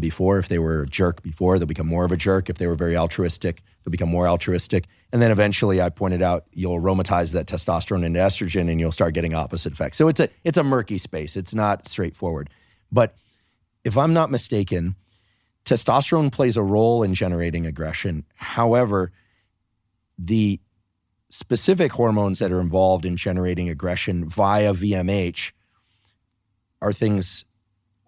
before. If they were a jerk before, they'll become more of a jerk. If they were very altruistic, they'll become more altruistic. And then eventually, I pointed out, you'll aromatize that testosterone into estrogen and you'll start getting opposite effects. So it's a murky space. It's not straightforward. But if I'm not mistaken, testosterone plays a role in generating aggression. However, the specific hormones that are involved in generating aggression via VMH are things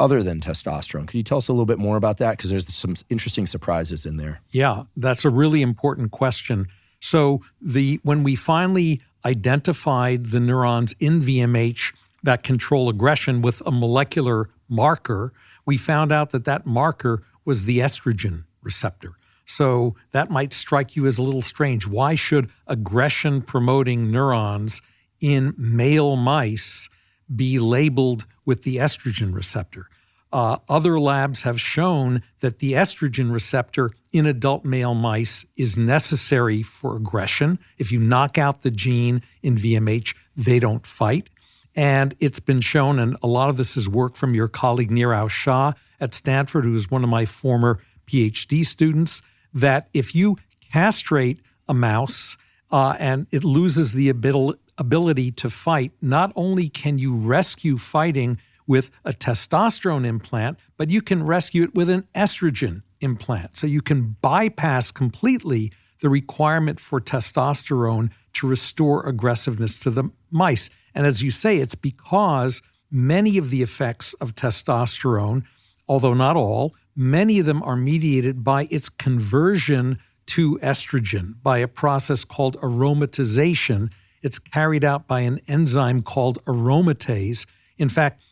other than testosterone. Could you tell us a little bit more about that? Because there's some interesting surprises in there. Yeah, that's a really important question. So when we finally identified the neurons in VMH that control aggression with a molecular marker, we found out that marker was the estrogen receptor. So that might strike you as a little strange. Why should aggression-promoting neurons in male mice be labeled with the estrogen receptor? Other labs have shown that the estrogen receptor in adult male mice is necessary for aggression. If you knock out the gene in VMH, they don't fight. And it's been shown, and a lot of this is work from your colleague Nirav Shah at Stanford, who is one of my former PhD students, that if you castrate a mouse and it loses the ability to fight, not only can you rescue fighting with a testosterone implant, but you can rescue it with an estrogen implant. So you can bypass completely the requirement for testosterone to restore aggressiveness to the mice. And as you say, it's because many of the effects of testosterone, although not all, many of them are mediated by its conversion to estrogen by a process called aromatization. It's carried out by an enzyme called aromatase. In fact,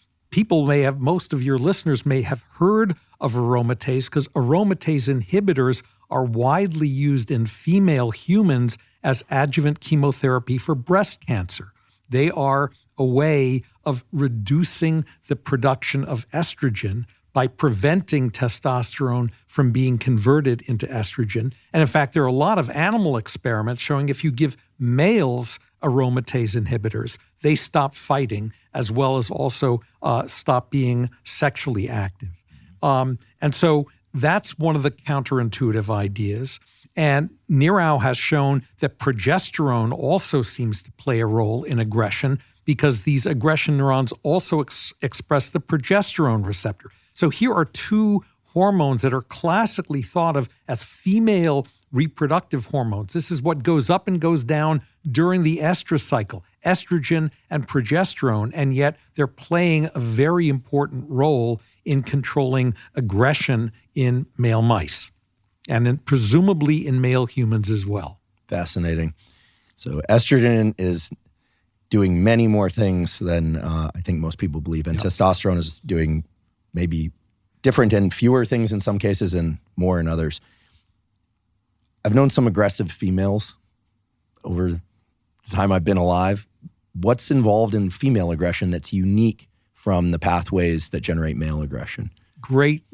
most of your listeners may have heard of aromatase because aromatase inhibitors are widely used in female humans as adjuvant chemotherapy for breast cancer. They are a way of reducing the production of estrogen by preventing testosterone from being converted into estrogen. And in fact, there are a lot of animal experiments showing if you give males aromatase inhibitors, they stop fighting as well as also stop being sexually active. And so that's one of the counterintuitive ideas. And Nirav has shown that progesterone also seems to play a role in aggression because these aggression neurons also express the progesterone receptor. So here are two hormones that are classically thought of as female reproductive hormones. This is what goes up and goes down during the estrous cycle, estrogen and progesterone, and yet they're playing a very important role in controlling aggression in male mice and presumably in male humans as well. Fascinating. So estrogen is doing many more things than I think most people believe, and testosterone is doing maybe different and fewer things in some cases and more in others. I've known some aggressive females over the time I've been alive. What's involved in female aggression that's unique from the pathways that generate male aggression? Great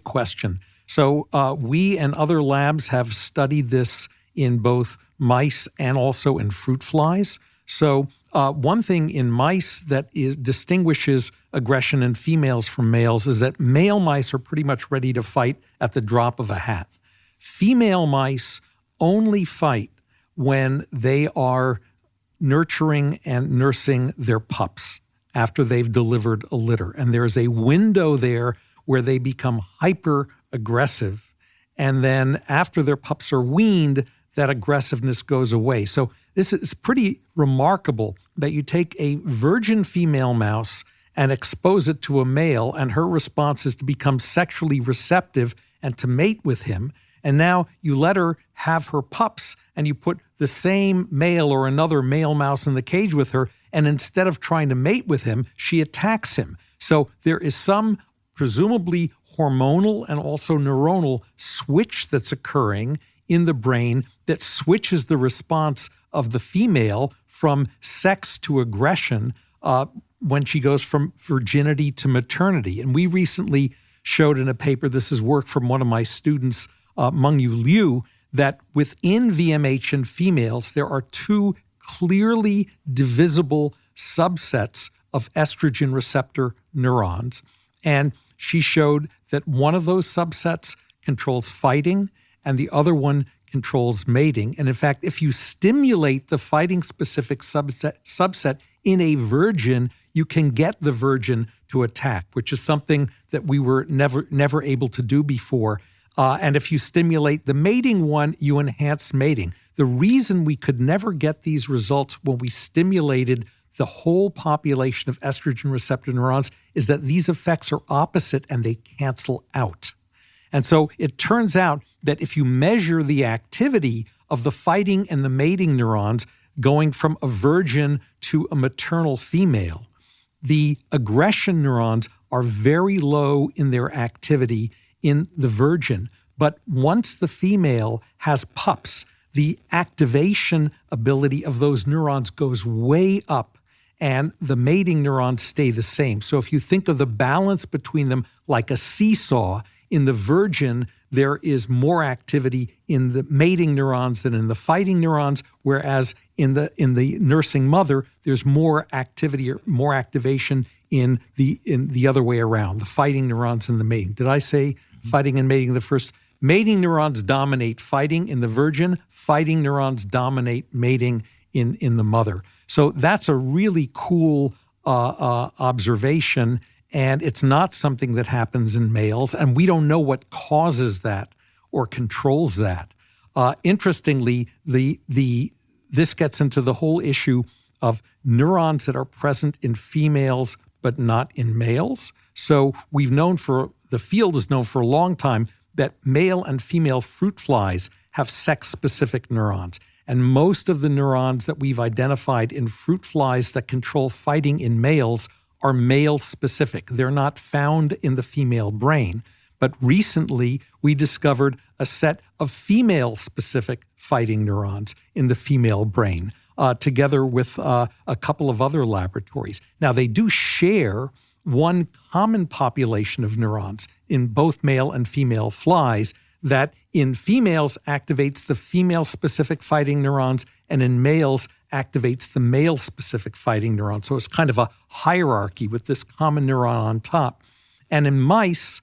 question. So we and other labs have studied this in both mice and also in fruit flies. So one thing in mice that distinguishes aggression in females from males is that male mice are pretty much ready to fight at the drop of a hat. Female mice only fight when they are nurturing and nursing their pups after they've delivered a litter. And there's a window there where they become hyper-aggressive. And then after their pups are weaned, that aggressiveness goes away. So this is pretty remarkable that you take a virgin female mouse and expose it to a male, and her response is to become sexually receptive and to mate with him. And now you let her have her pups and you put the same male or another male mouse in the cage with her, and instead of trying to mate with him, she attacks him. So there is some presumably hormonal and also neuronal switch that's occurring in the brain that switches the response of the female from sex to aggression when she goes from virginity to maternity. And we recently showed in a paper, this is work from one of my students, Mengyu Liu, that within VMH in females, there are two clearly divisible subsets of estrogen receptor neurons. And she showed that one of those subsets controls fighting and the other one controls mating. And in fact, if you stimulate the fighting-specific subset in a virgin, you can get the virgin to attack, which is something that we were never able to do before. And if you stimulate the mating one, you enhance mating. The reason we could never get these results when we stimulated the whole population of estrogen receptor neurons is that these effects are opposite and they cancel out. And so it turns out that if you measure the activity of the fighting and the mating neurons going from a virgin to a maternal female, the aggression neurons are very low in their activity in the virgin. But once the female has pups, the activation ability of those neurons goes way up and the mating neurons stay the same. So if you think of the balance between them like a seesaw, in the virgin, there is more activity in the mating neurons than in the fighting neurons, whereas in the nursing mother, there's more activity or more activation in the other way around, the fighting neurons and the mating. Did I say fighting and mating the first? Mating neurons dominate fighting in the virgin, fighting neurons dominate mating in the mother. So that's a really cool observation. And it's not something that happens in males, and we don't know what causes that or controls that. Interestingly, this gets into the whole issue of neurons that are present in females but not in males. So the field has known for a long time that male and female fruit flies have sex-specific neurons. And most of the neurons that we've identified in fruit flies that control fighting in males are male-specific. They're not found in the female brain. But recently, we discovered a set of female-specific fighting neurons in the female brain, together with a couple of other laboratories. Now, they do share one common population of neurons in both male and female flies that in females activates the female-specific fighting neurons and in males activates the male-specific fighting neuron. So it's kind of a hierarchy with this common neuron on top. And in mice,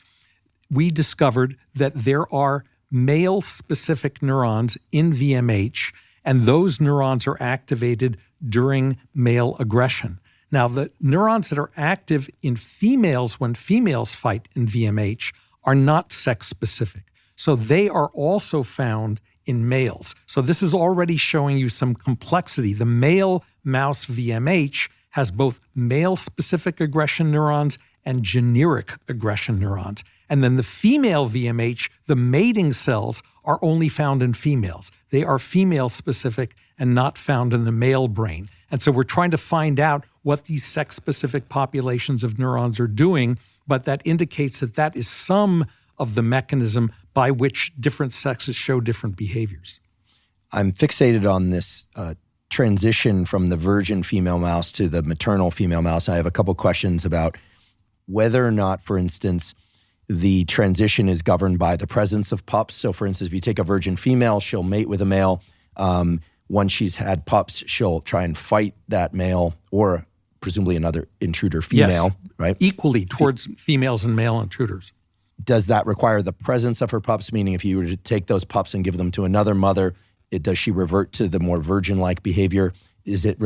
we discovered that there are male-specific neurons in VMH, and those neurons are activated during male aggression. Now, the neurons that are active in females when females fight in VMH are not sex-specific. So they are also found in males. So this is already showing you some complexity. The male mouse VMH has both male-specific aggression neurons and generic aggression neurons. And then the female VMH, the mating cells, are only found in females. They are female-specific and not found in the male brain. And so we're trying to find out what these sex-specific populations of neurons are doing, but that indicates that that is some of the mechanism by which different sexes show different behaviors. I'm fixated on this transition from the virgin female mouse to the maternal female mouse. I have a couple questions about whether or not, for instance, the transition is governed by the presence of pups. So, for instance, if you take a virgin female, she'll mate with a male. Once she's had pups, she'll try and fight that male or presumably another intruder female, yes, right? Equally towards females and male intruders. Does that require the presence of her pups? Meaning if you were to take those pups and give them to another mother, does she revert to the more virgin-like behavior? Is it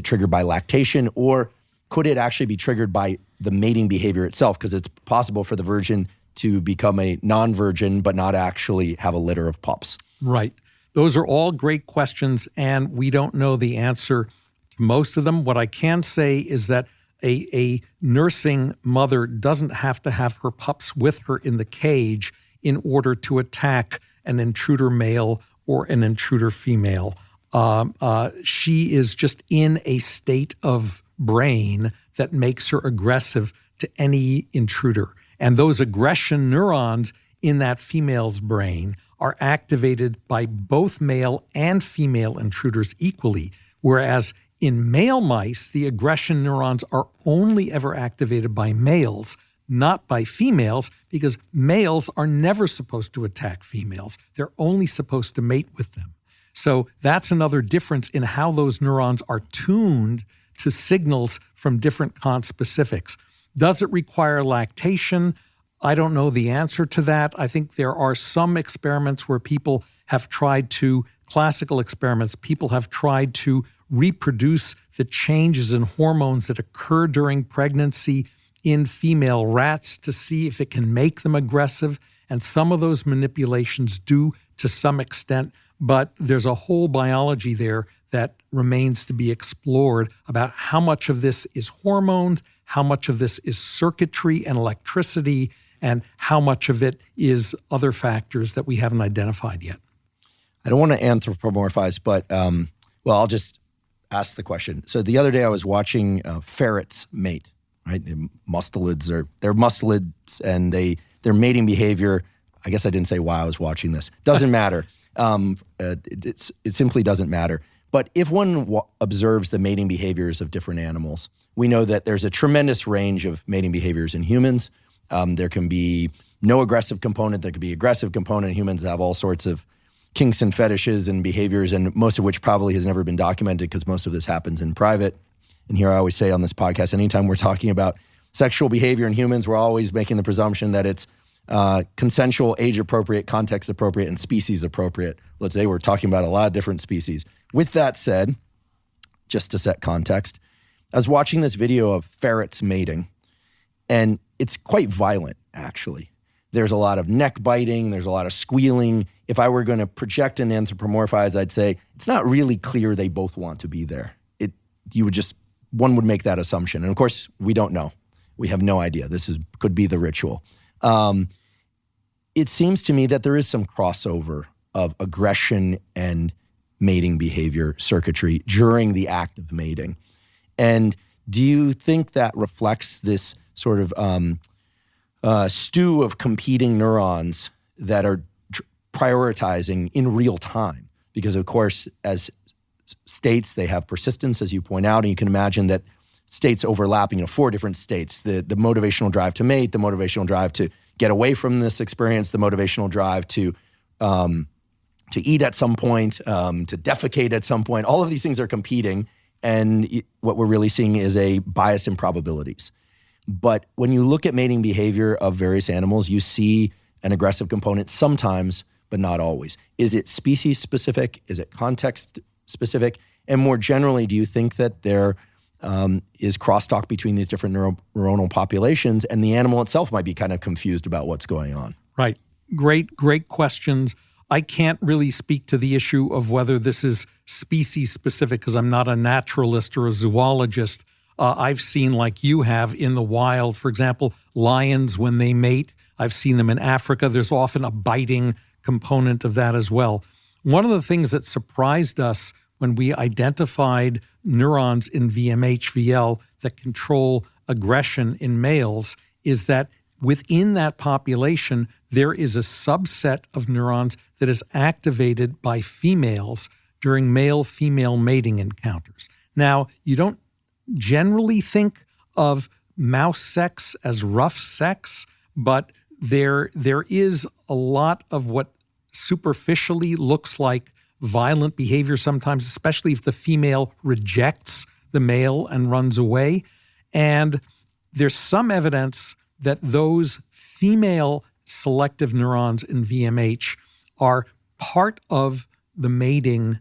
triggered by lactation, or could it actually be triggered by the mating behavior itself? Because it's possible for the virgin to become a non-virgin but not actually have a litter of pups. Right. Those are all great questions, and we don't know the answer to most of them. What I can say is that a nursing mother doesn't have to have her pups with her in the cage in order to attack an intruder male or an intruder female. She is just in a state of brain that makes her aggressive to any intruder. And those aggression neurons in that female's brain are activated by both male and female intruders equally, whereas in male mice, the aggression neurons are only ever activated by males, not by females, because males are never supposed to attack females. They're only supposed to mate with them. So that's another difference in how those neurons are tuned to signals from different conspecifics. Does it require lactation? I don't know the answer to that. I think there are some experiments where people have tried to, classical experiments, people have tried to reproduce the changes in hormones that occur during pregnancy in female rats to see if it can make them aggressive. And some of those manipulations do to some extent, but there's a whole biology there that remains to be explored about how much of this is hormones, how much of this is circuitry and electricity, and how much of it is other factors that we haven't identified yet. I don't want to anthropomorphize, but I'll just ask the question. So the other day I was watching ferrets mate, right? They're mustelids, and their mating behavior. I guess I didn't say why I was watching this. Doesn't matter. It simply doesn't matter. But if one observes the mating behaviors of different animals, we know that there's a tremendous range of mating behaviors in humans. There can be no aggressive component. There could be aggressive component. Humans have all sorts of kinks and fetishes and behaviors, and most of which probably has never been documented because most of this happens in private. And here I always say on this podcast, anytime we're talking about sexual behavior in humans, we're always making the presumption that it's consensual, age-appropriate, context-appropriate, and species-appropriate. Let's say we're talking about a lot of different species. With that said, just to set context, I was watching this video of ferrets mating, and it's quite violent, actually. There's a lot of neck biting. There's a lot of squealing. If I were going to project and anthropomorphize, I'd say it's not really clear they both want to be there. One would make that assumption. And of course, we don't know. We have no idea. Could be the ritual. It seems to me that there is some crossover of aggression and mating behavior circuitry during the act of mating. And do you think that reflects this sort of stew of competing neurons that are prioritizing in real time? Because of course, as states, they have persistence, as you point out, and you can imagine that states overlapping, 4 different states, the motivational drive to mate, the motivational drive to get away from this experience, the motivational drive to eat at some point, to defecate at some point. All of these things are competing, and what we're really seeing is a bias in probabilities. But when you look at mating behavior of various animals, you see an aggressive component sometimes, but not always. Is it species specific? Is it context specific? And more generally, do you think that there is crosstalk between these different neuronal populations, and the animal itself might be kind of confused about what's going on? Right. Great questions. I can't really speak to the issue of whether this is species specific because I'm not a naturalist or a zoologist. I've seen, like you have, in the wild, for example, lions when they mate. I've seen them in Africa. There's often a biting component of that as well. One of the things that surprised us when we identified neurons in VMH-VL that control aggression in males is that within that population, there is a subset of neurons that is activated by females during male-female mating encounters. Now, you don't generally think of mouse sex as rough sex, but there is a lot of what superficially looks like violent behavior sometimes, especially if the female rejects the male and runs away. And there's some evidence that those female selective neurons in VMH are part of the mating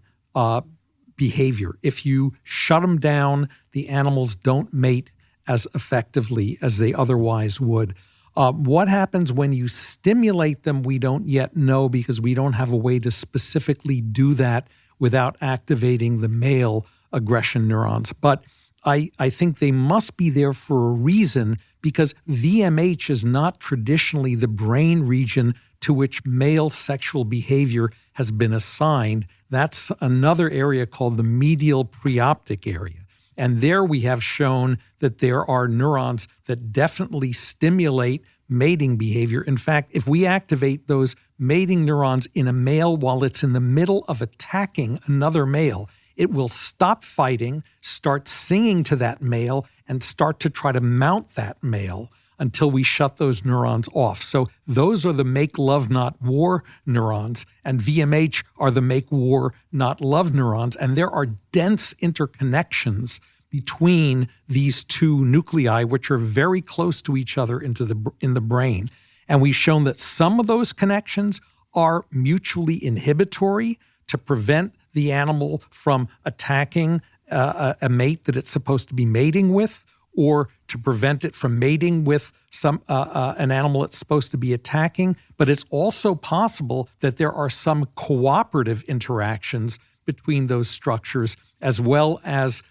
behavior. If you shut them down, the animals don't mate as effectively as they otherwise would. What happens when you stimulate them, we don't yet know because we don't have a way to specifically do that without activating the male aggression neurons. But I think they must be there for a reason because VMH is not traditionally the brain region to which male sexual behavior has been assigned. That's another area called the medial preoptic area. And there we have shown that there are neurons that definitely stimulate mating behavior. In fact, if we activate those mating neurons in a male while it's in the middle of attacking another male, it will stop fighting, start singing to that male, and start to try to mount that male until we shut those neurons off. So those are the make love, not war neurons, and VMH are the make war, not love neurons. And there are dense interconnections between these two nuclei, which are very close to each other in the brain. And we've shown that some of those connections are mutually inhibitory to prevent the animal from attacking a mate that it's supposed to be mating with, or to prevent it from mating with an animal it's supposed to be attacking. But it's also possible that there are some cooperative interactions between those structures, as well as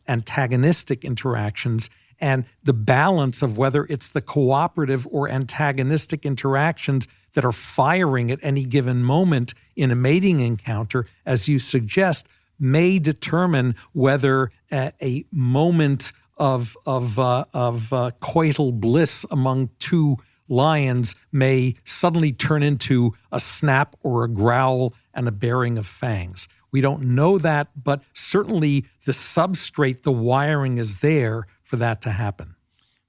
antagonistic interactions, and the balance of whether it's the cooperative or antagonistic interactions that are firing at any given moment in a mating encounter, as you suggest, may determine whether a moment of coital bliss among two lions may suddenly turn into a snap or a growl and a baring of fangs. We don't know that, but certainly the substrate, the wiring is there for that to happen.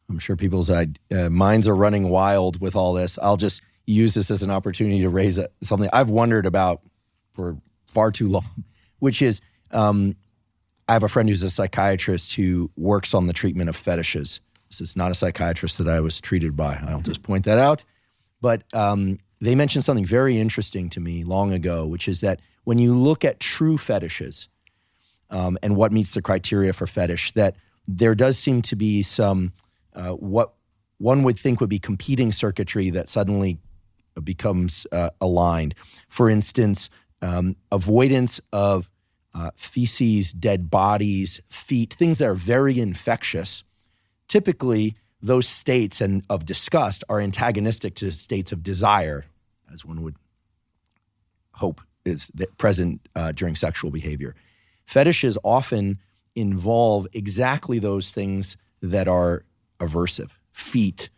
I'm sure people's minds are running wild with all this. I'll just use this as an opportunity to raise something I've wondered about for far too long, which is I have a friend who's a psychiatrist who works on the treatment of fetishes. This is not a psychiatrist that I was treated by. I'll just point that out. But they mentioned something very interesting to me long ago, which is that when you look at true fetishes and what meets the criteria for fetish, that there does seem to be some what one would think would be competing circuitry that suddenly becomes aligned. For instance, avoidance of feces, dead bodies, feet, things that are very infectious. Typically, those states of disgust are antagonistic to states of desire, as one would hope is present during sexual behavior. Fetishes often involve exactly those things that are aversive. Feet,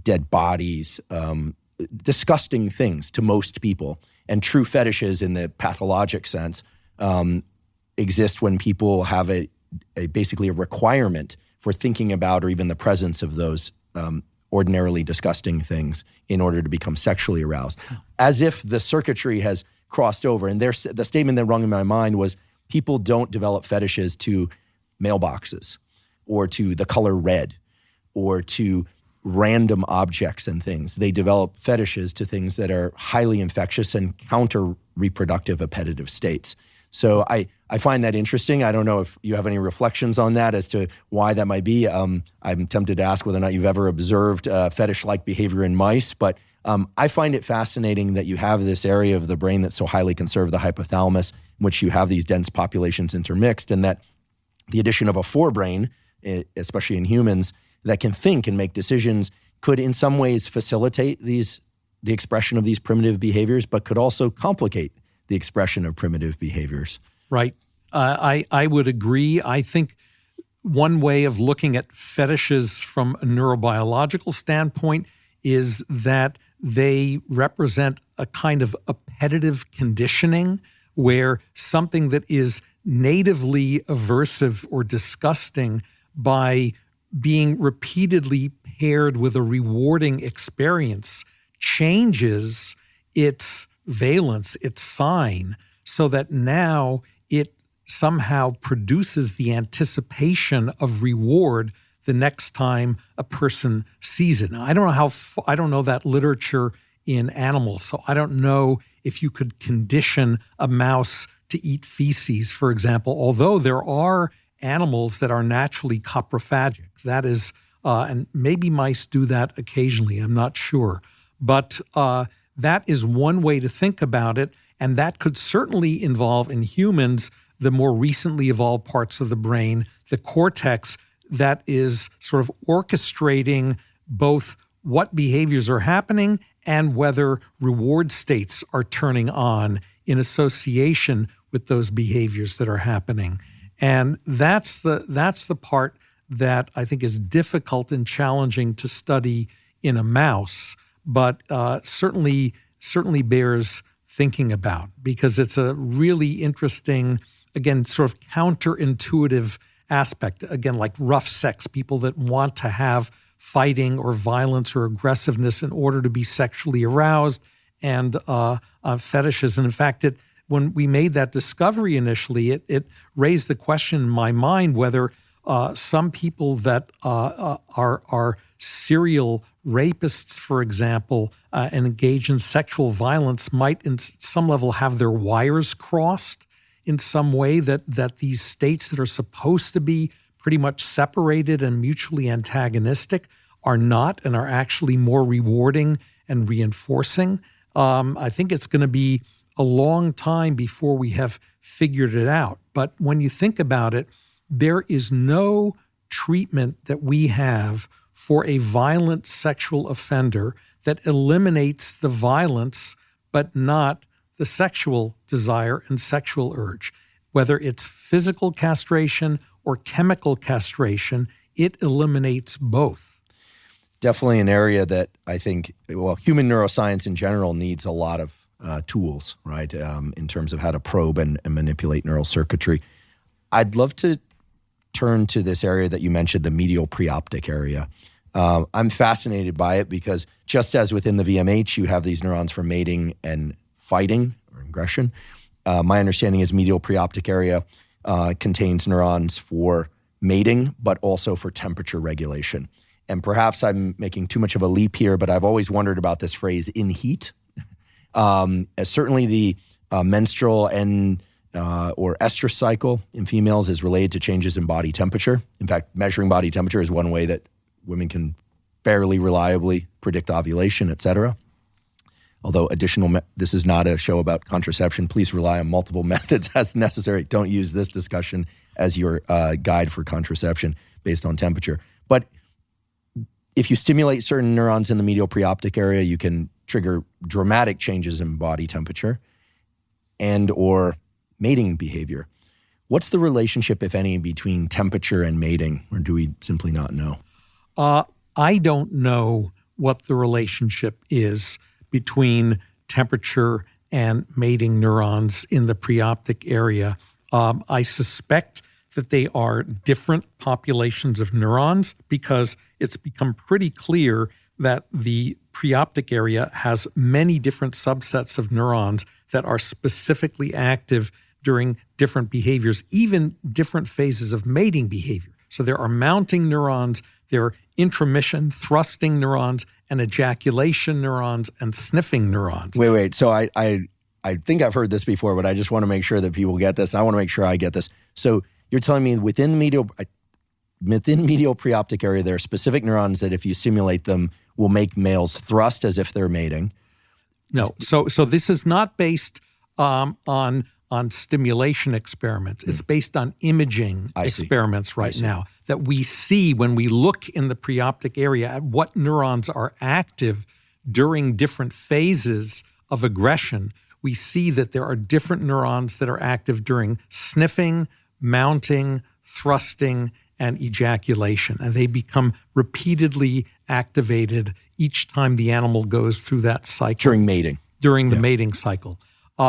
dead bodies, disgusting things to most people. And true fetishes in the pathologic sense exist when people have basically a requirement for thinking about or even the presence of those ordinarily disgusting things in order to become sexually aroused. As if the circuitry has crossed over. And the statement that rung in my mind was, people don't develop fetishes to mailboxes or to the color red or to random objects and things. They develop fetishes to things that are highly infectious and counter-reproductive appetitive states. So I find that interesting. I don't know if you have any reflections on that as to why that might be. I'm tempted to ask whether or not you've ever observed fetish-like behavior in mice, but I find it fascinating that you have this area of the brain that's so highly conserved, the hypothalamus, in which you have these dense populations intermixed, and that the addition of a forebrain, especially in humans, that can think and make decisions could in some ways facilitate the expression of these primitive behaviors, but could also complicate the expression of primitive behaviors. Right. I would agree. I think one way of looking at fetishes from a neurobiological standpoint is that they represent a kind of appetitive conditioning where something that is natively aversive or disgusting, by being repeatedly paired with a rewarding experience, changes its valence, its sign, so that now it somehow produces the anticipation of reward the next time a person sees it. Now, I don't know that literature in animals, so I don't know if you could condition a mouse to eat feces, for example, although there are animals that are naturally coprophagic. That is, and maybe mice do that occasionally, I'm not sure. But that is one way to think about it, and that could certainly involve in humans the more recently evolved parts of the brain, the cortex, that is sort of orchestrating both what behaviors are happening and whether reward states are turning on in association with those behaviors that are happening. And that's the part that I think is difficult and challenging to study in a mouse, but certainly bears thinking about, because it's a really interesting, again, sort of counterintuitive aspect. Again, like rough sex, people that want to have fighting or violence or aggressiveness in order to be sexually aroused, and fetishes. And in fact, when we made that discovery initially, it raised the question in my mind whether some people that are serial rapists, for example, and engage in sexual violence might in some level have their wires crossed in some way, that these states that are supposed to be pretty much separated and mutually antagonistic are not, and are actually more rewarding and reinforcing. I think it's going to be a long time before we have figured it out. But when you think about it, there is no treatment that we have for a violent sexual offender that eliminates the violence, but not the sexual desire and sexual urge. Whether it's physical castration or chemical castration, it eliminates both. Definitely an area that I think, human neuroscience in general needs a lot of tools, right, in terms of how to probe and manipulate neural circuitry. I'd love to turn to this area that you mentioned, the medial preoptic area. I'm fascinated by it because just as within the VMH, you have these neurons for mating and fighting or aggression. My understanding is medial preoptic area contains neurons for mating, but also for temperature regulation. And perhaps I'm making too much of a leap here, but I've always wondered about this phrase "in heat." Certainly the menstrual and or estrous cycle in females is related to changes in body temperature. In fact, measuring body temperature is one way that women can fairly reliably predict ovulation, et cetera. Although this is not a show about contraception. Please rely on multiple methods as necessary. Don't use this discussion as your guide for contraception based on temperature. But if you stimulate certain neurons in the medial preoptic area, you can trigger dramatic changes in body temperature and or mating behavior. What's the relationship, if any, between temperature and mating, or do we simply not know? I don't know what the relationship is between temperature and mating neurons in the preoptic area. I suspect that they are different populations of neurons because it's become pretty clear that the preoptic area has many different subsets of neurons that are specifically active during different behaviors, even different phases of mating behavior. So there are mounting neurons, there are intromission, thrusting neurons, and ejaculation neurons, and sniffing neurons. Wait. So I think I've heard this before, but I just want to make sure that people get this, and I want to make sure I get this. So you're telling me within medial preoptic area, there are specific neurons that if you stimulate them will make males thrust as if they're mating. No. So this is not based on stimulation experiments. It's based on imaging experiments right now that we see when we look in the preoptic area at what neurons are active during different phases of aggression. We see that there are different neurons that are active during sniffing, mounting, thrusting, and ejaculation. And they become repeatedly activated each time the animal goes through that cycle. During mating. During the mating cycle.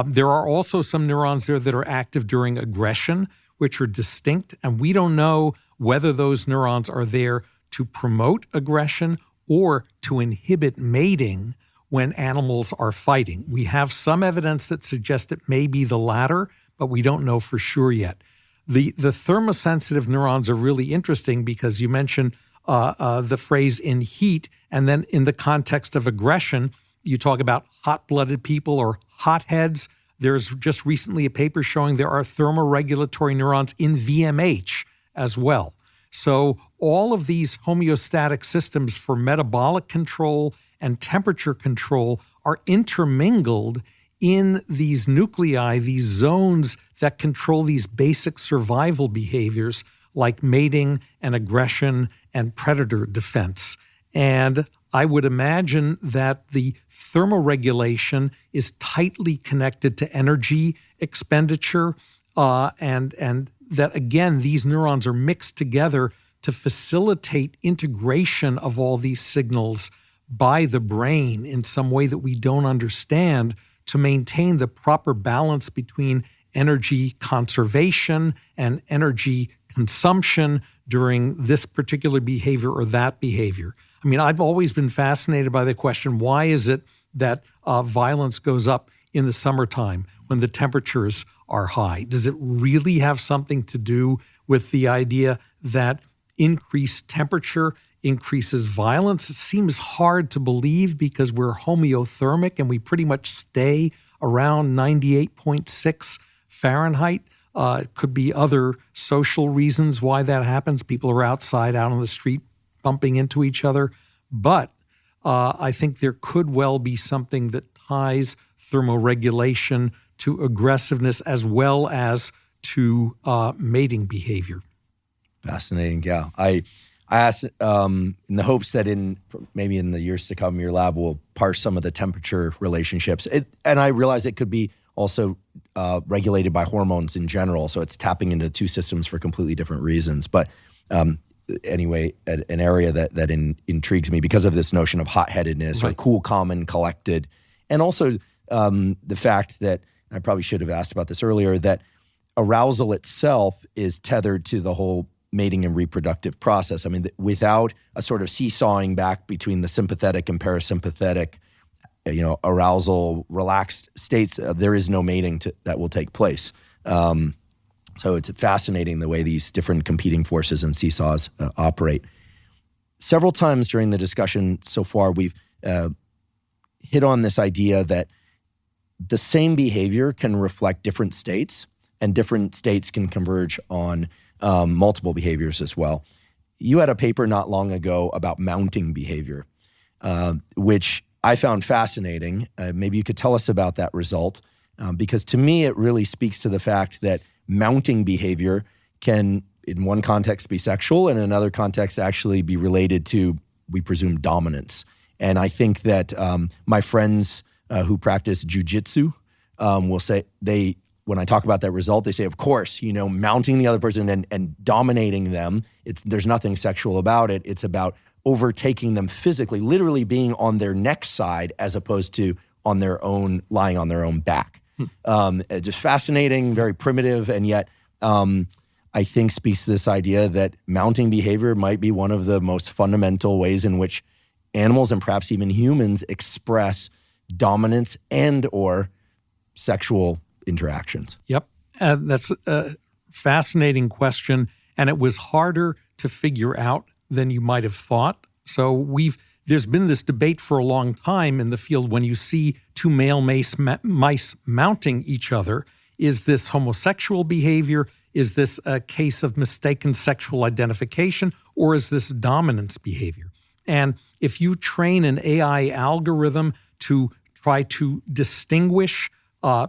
There are also some neurons there that are active during aggression, which are distinct, and we don't know whether those neurons are there to promote aggression or to inhibit mating when animals are fighting. We have some evidence that suggests it may be the latter, but we don't know for sure yet. The thermosensitive neurons are really interesting because you mentioned the phrase "in heat," and then in the context of aggression, you talk about hot-blooded people or hotheads. There's just recently a paper showing there are thermoregulatory neurons in VMH as well. So all of these homeostatic systems for metabolic control and temperature control are intermingled in these nuclei, these zones that control these basic survival behaviors like mating and aggression and predator defense. And I would imagine that the thermoregulation is tightly connected to energy expenditure, and that, again, these neurons are mixed together to facilitate integration of all these signals by the brain in some way that we don't understand to maintain the proper balance between energy conservation and energy consumption during this particular behavior or that behavior. I mean, I've always been fascinated by the question, why is it that violence goes up in the summertime when the temperatures are high? Does it really have something to do with the idea that increased temperature increases violence? It seems hard to believe because we're homeothermic and we pretty much stay around 98.6 Fahrenheit. It could be other social reasons why that happens. People are outside, out on the street, bumping into each other. But I think there could well be something that ties thermoregulation to aggressiveness, as well as to mating behavior. Fascinating. Yeah. I asked in the hopes that maybe in the years to come, your lab will parse some of the temperature relationships. And I realize it could be also regulated by hormones in general. So it's tapping into two systems for completely different reasons. But anyway, an area that intrigues me because of this notion of hot-headedness, right, or cool, calm, and collected. And also the fact that, I probably should have asked about this earlier, that arousal itself is tethered to the whole mating and reproductive process. I mean, without a sort of seesawing back between the sympathetic and parasympathetic, arousal, relaxed states, there is no mating that will take place. So it's fascinating the way these different competing forces and seesaws operate. Several times during the discussion so far, we've hit on this idea that the same behavior can reflect different states, and different states can converge on multiple behaviors as well. You had a paper not long ago about mounting behavior, which I found fascinating. Maybe you could tell us about that result, because to me it really speaks to the fact that mounting behavior can, in one context, be sexual, and in another context actually be related to, we presume, dominance. And I think that my friends who practice jujitsu will say, when I talk about that result, they say, of course, mounting the other person and dominating them, there's nothing sexual about it. It's about overtaking them physically, literally being on their neck side as opposed to lying on their own back. Just fascinating, very primitive, and yet I think speaks to this idea that mounting behavior might be one of the most fundamental ways in which animals and perhaps even humans express dominance and or sexual interactions. Yep. That's a fascinating question, and it was harder to figure out than you might have thought. So there's been this debate for a long time in the field. When you see two male mice mounting each other, is this homosexual behavior? Is this a case of mistaken sexual identification? Or is this dominance behavior? And if you train an AI algorithm to try to distinguish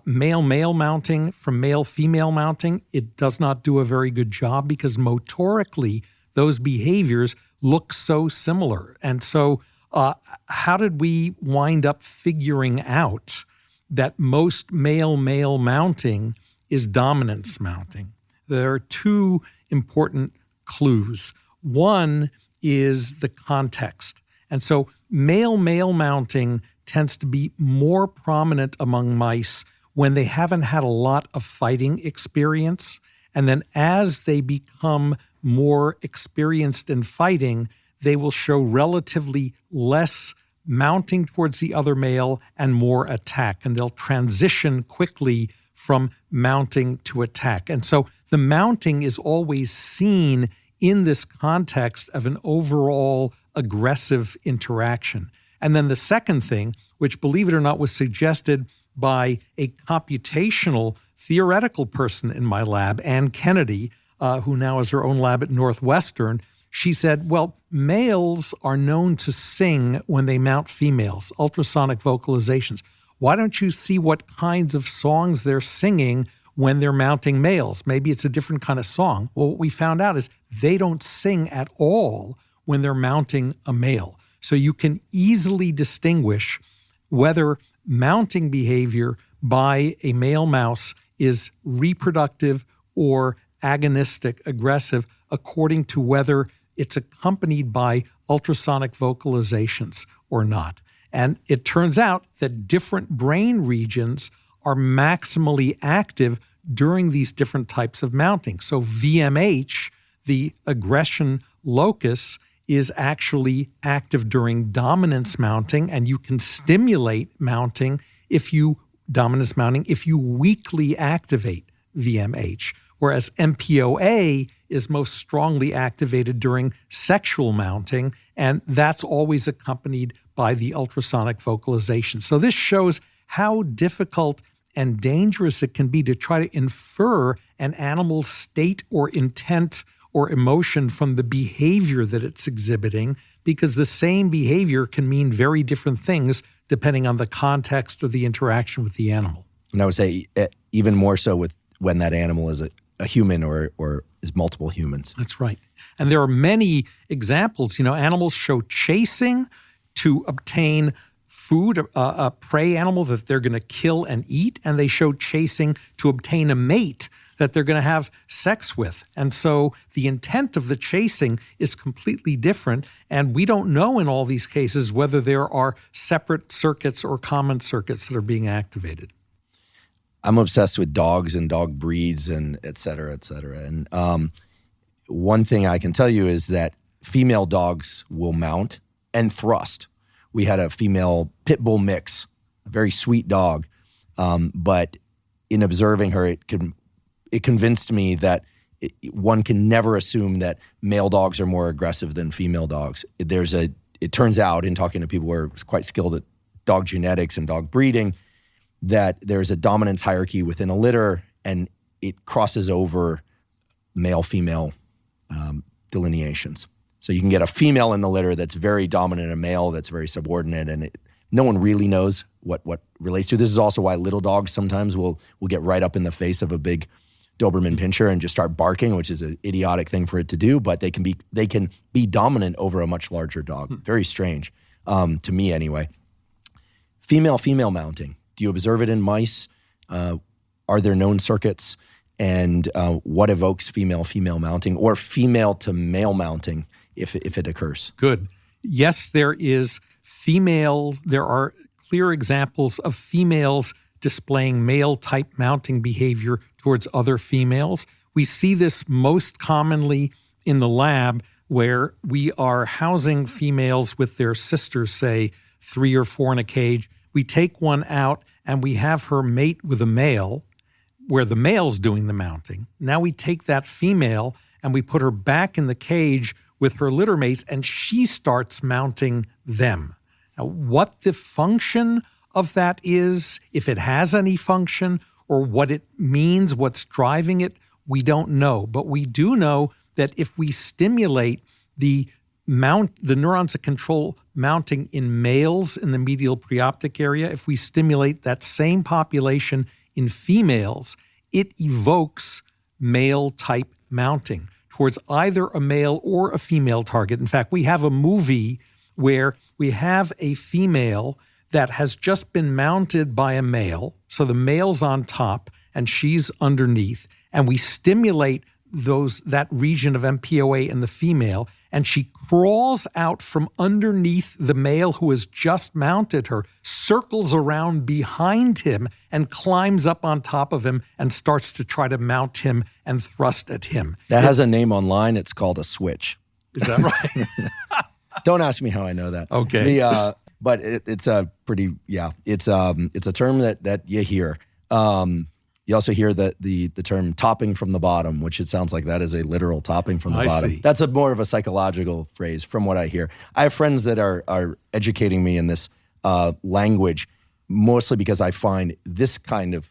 male-male mounting from male-female mounting, it does not do a very good job, because motorically, those behaviors look so similar. And so how did we wind up figuring out that most male-male mounting is dominance mounting? There are two important clues. One is the context. And so male-male mounting tends to be more prominent among mice when they haven't had a lot of fighting experience. And then as they become more experienced in fighting, they will show relatively less mounting towards the other male and more attack. And they'll transition quickly from mounting to attack. And so the mounting is always seen in this context of an overall aggressive interaction. And then the second thing, which, believe it or not, was suggested by a computational theoretical person in my lab, Ann Kennedy, who now has her own lab at Northwestern. She said, well, males are known to sing when they mount females, ultrasonic vocalizations. Why don't you see what kinds of songs they're singing when they're mounting males? Maybe it's a different kind of song. Well, what we found out is they don't sing at all when they're mounting a male. So you can easily distinguish whether mounting behavior by a male mouse is reproductive or agonistic, aggressive, according to whether it's accompanied by ultrasonic vocalizations or not. And it turns out that different brain regions are maximally active during these different types of mounting. So VMH, the aggression locus, is actually active during dominance mounting, and you can stimulate mounting dominance mounting if you weakly activate VMH, whereas MPOA is most strongly activated during sexual mounting, and that's always accompanied by the ultrasonic vocalization. So this shows how difficult and dangerous it can be to try to infer an animal's state or intent or emotion from the behavior that it's exhibiting, because the same behavior can mean very different things depending on the context or the interaction with the animal. And I would say even more so with when that animal is a human or is multiple humans. That's right. And there are many examples. Animals show chasing to obtain food, a prey animal that they're going to kill and eat, and they show chasing to obtain a mate that they're going to have sex with. And so the intent of the chasing is completely different, and we don't know in all these cases whether there are separate circuits or common circuits that are being activated. I'm obsessed with dogs and dog breeds and et cetera, et cetera. And one thing I can tell you is that female dogs will mount and thrust. We had a female pit bull mix, a very sweet dog, but in observing her, it convinced me that one can never assume that male dogs are more aggressive than female dogs. It turns out, in talking to people who are quite skilled at dog genetics and dog breeding, that there's a dominance hierarchy within a litter, and it crosses over male-female delineations. So you can get a female in the litter that's very dominant, a male that's very subordinate, and no one really knows what relates to. This is also why little dogs sometimes will get right up in the face of a big Doberman Pinscher and just start barking, which is an idiotic thing for it to do, but they can be dominant over a much larger dog. Very strange, to me anyway. Female mounting. Do you observe it in mice? Are there known circuits? And what evokes female mounting or female to male mounting if it occurs? Good. Yes, there are clear examples of females displaying male-type mounting behavior towards other females. We see this most commonly in the lab where we are housing females with their sisters, say 3 or 4 in a cage. We take one out and we have her mate with a male where the male's doing the mounting. Now we take that female and we put her back in the cage with her litter mates and she starts mounting them. Now, what the function of that is, if it has any function or what it means, what's driving it, we don't know. But we do know that if we stimulate the neurons that control mounting in males in the medial preoptic area, if we stimulate that same population in females, it evokes male-type mounting towards either a male or a female target. In fact, we have a movie where we have a female that has just been mounted by a male, so the male's on top and she's underneath, and we stimulate that region of MPOA in the female, and she crawls out from underneath the male who has just mounted her, circles around behind him, and climbs up on top of him and starts to try to mount him and thrust at him. That has a name online. It's called a switch. Is that right? Don't ask me how I know that. Okay. But it's a pretty, it's a term that you hear. You also hear the term topping from the bottom, which it sounds like that is a literal topping from the bottom. See. That's more of a psychological phrase from what I hear. I have friends that are educating me in this language, mostly because I find this kind of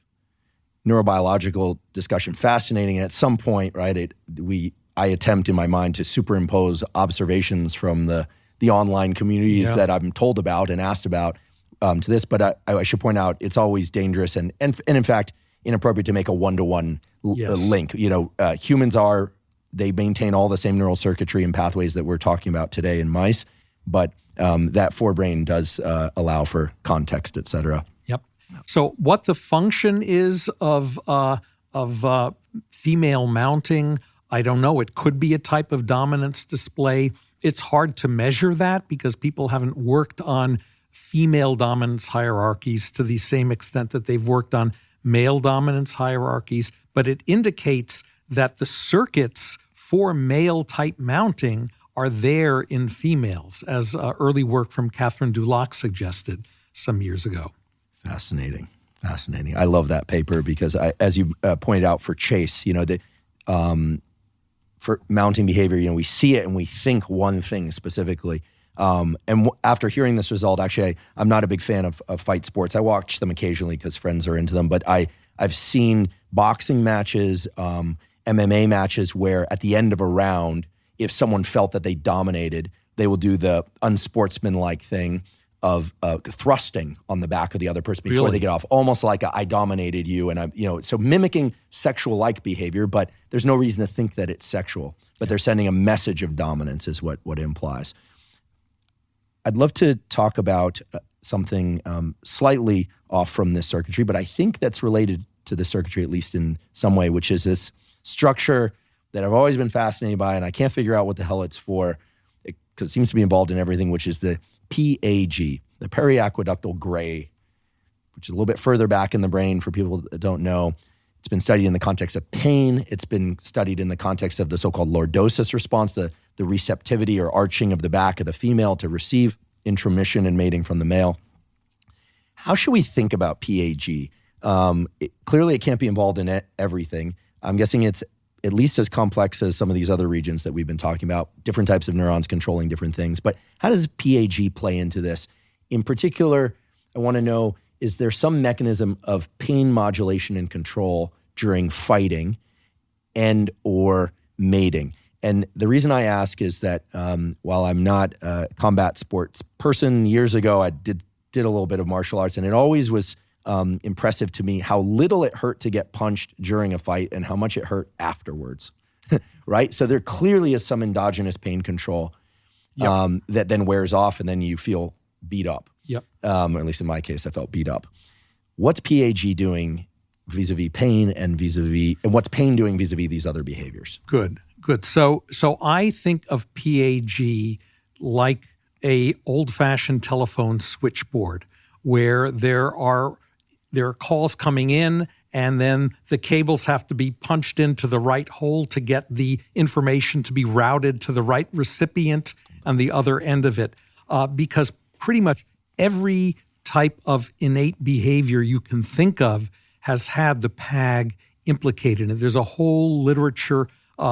neurobiological discussion fascinating. And at some point, right, I attempt in my mind to superimpose observations from the online communities that I'm told about and asked about to this. But I should point out it's always dangerous and in fact inappropriate to make a one-to-one link. Humans they maintain all the same neural circuitry and pathways that we're talking about today in mice, but that forebrain does allow for context, et cetera. Yep. So what the function is of female mounting, I don't know. It could be a type of dominance display. It's hard to measure that because people haven't worked on female dominance hierarchies to the same extent that they've worked on male dominance hierarchies, but it indicates that the circuits for male-type mounting are there in females, as early work from Catherine Dulac suggested some years ago. Fascinating. I love that paper because, as you pointed out, for chase, for mounting behavior, we see it and we think one thing specifically. After hearing this result, actually, I'm not a big fan of fight sports. I watch them occasionally because friends are into them, but I've seen boxing matches, MMA matches where at the end of a round, if someone felt that they dominated, they will do the unsportsmanlike thing thrusting on the back of the other person before they get off, almost like I dominated you, and so mimicking sexual-like behavior, but there's no reason to think that it's sexual. But they're sending a message of dominance, is what it implies. I'd love to talk about something slightly off from this circuitry, but I think that's related to the circuitry, at least in some way, which is this structure that I've always been fascinated by, and I can't figure out what the hell it's for, because it seems to be involved in everything, which is the PAG, the periaqueductal gray, which is a little bit further back in the brain for people that don't know. It's been studied in the context of pain. It's been studied in the context of the so-called lordosis response, the receptivity or arching of the back of the female to receive intromission and mating from the male. How should we think about PAG? Clearly, it can't be involved in everything. I'm guessing it's at least as complex as some of these other regions that we've been talking about, different types of neurons controlling different things. But how does PAG play into this? In particular, I want to know, is there some mechanism of pain modulation and control during fighting and or mating? And the reason I ask is that while I'm not a combat sports person, years ago I did a little bit of martial arts, and it always was impressive to me how little it hurt to get punched during a fight and how much it hurt afterwards, right? So there clearly is some endogenous pain control that then wears off, and then you feel beat up. Yep. Or at least in my case, I felt beat up. What's PAG doing vis-a-vis pain and what's pain doing vis-a-vis these other behaviors? Good. So I think of PAG like a old-fashioned telephone switchboard where there are calls coming in, and then the cables have to be punched into the right hole to get the information to be routed to the right recipient on the other end of it. Because pretty much every type of innate behavior you can think of has had the PAG implicated in it. There's a whole literature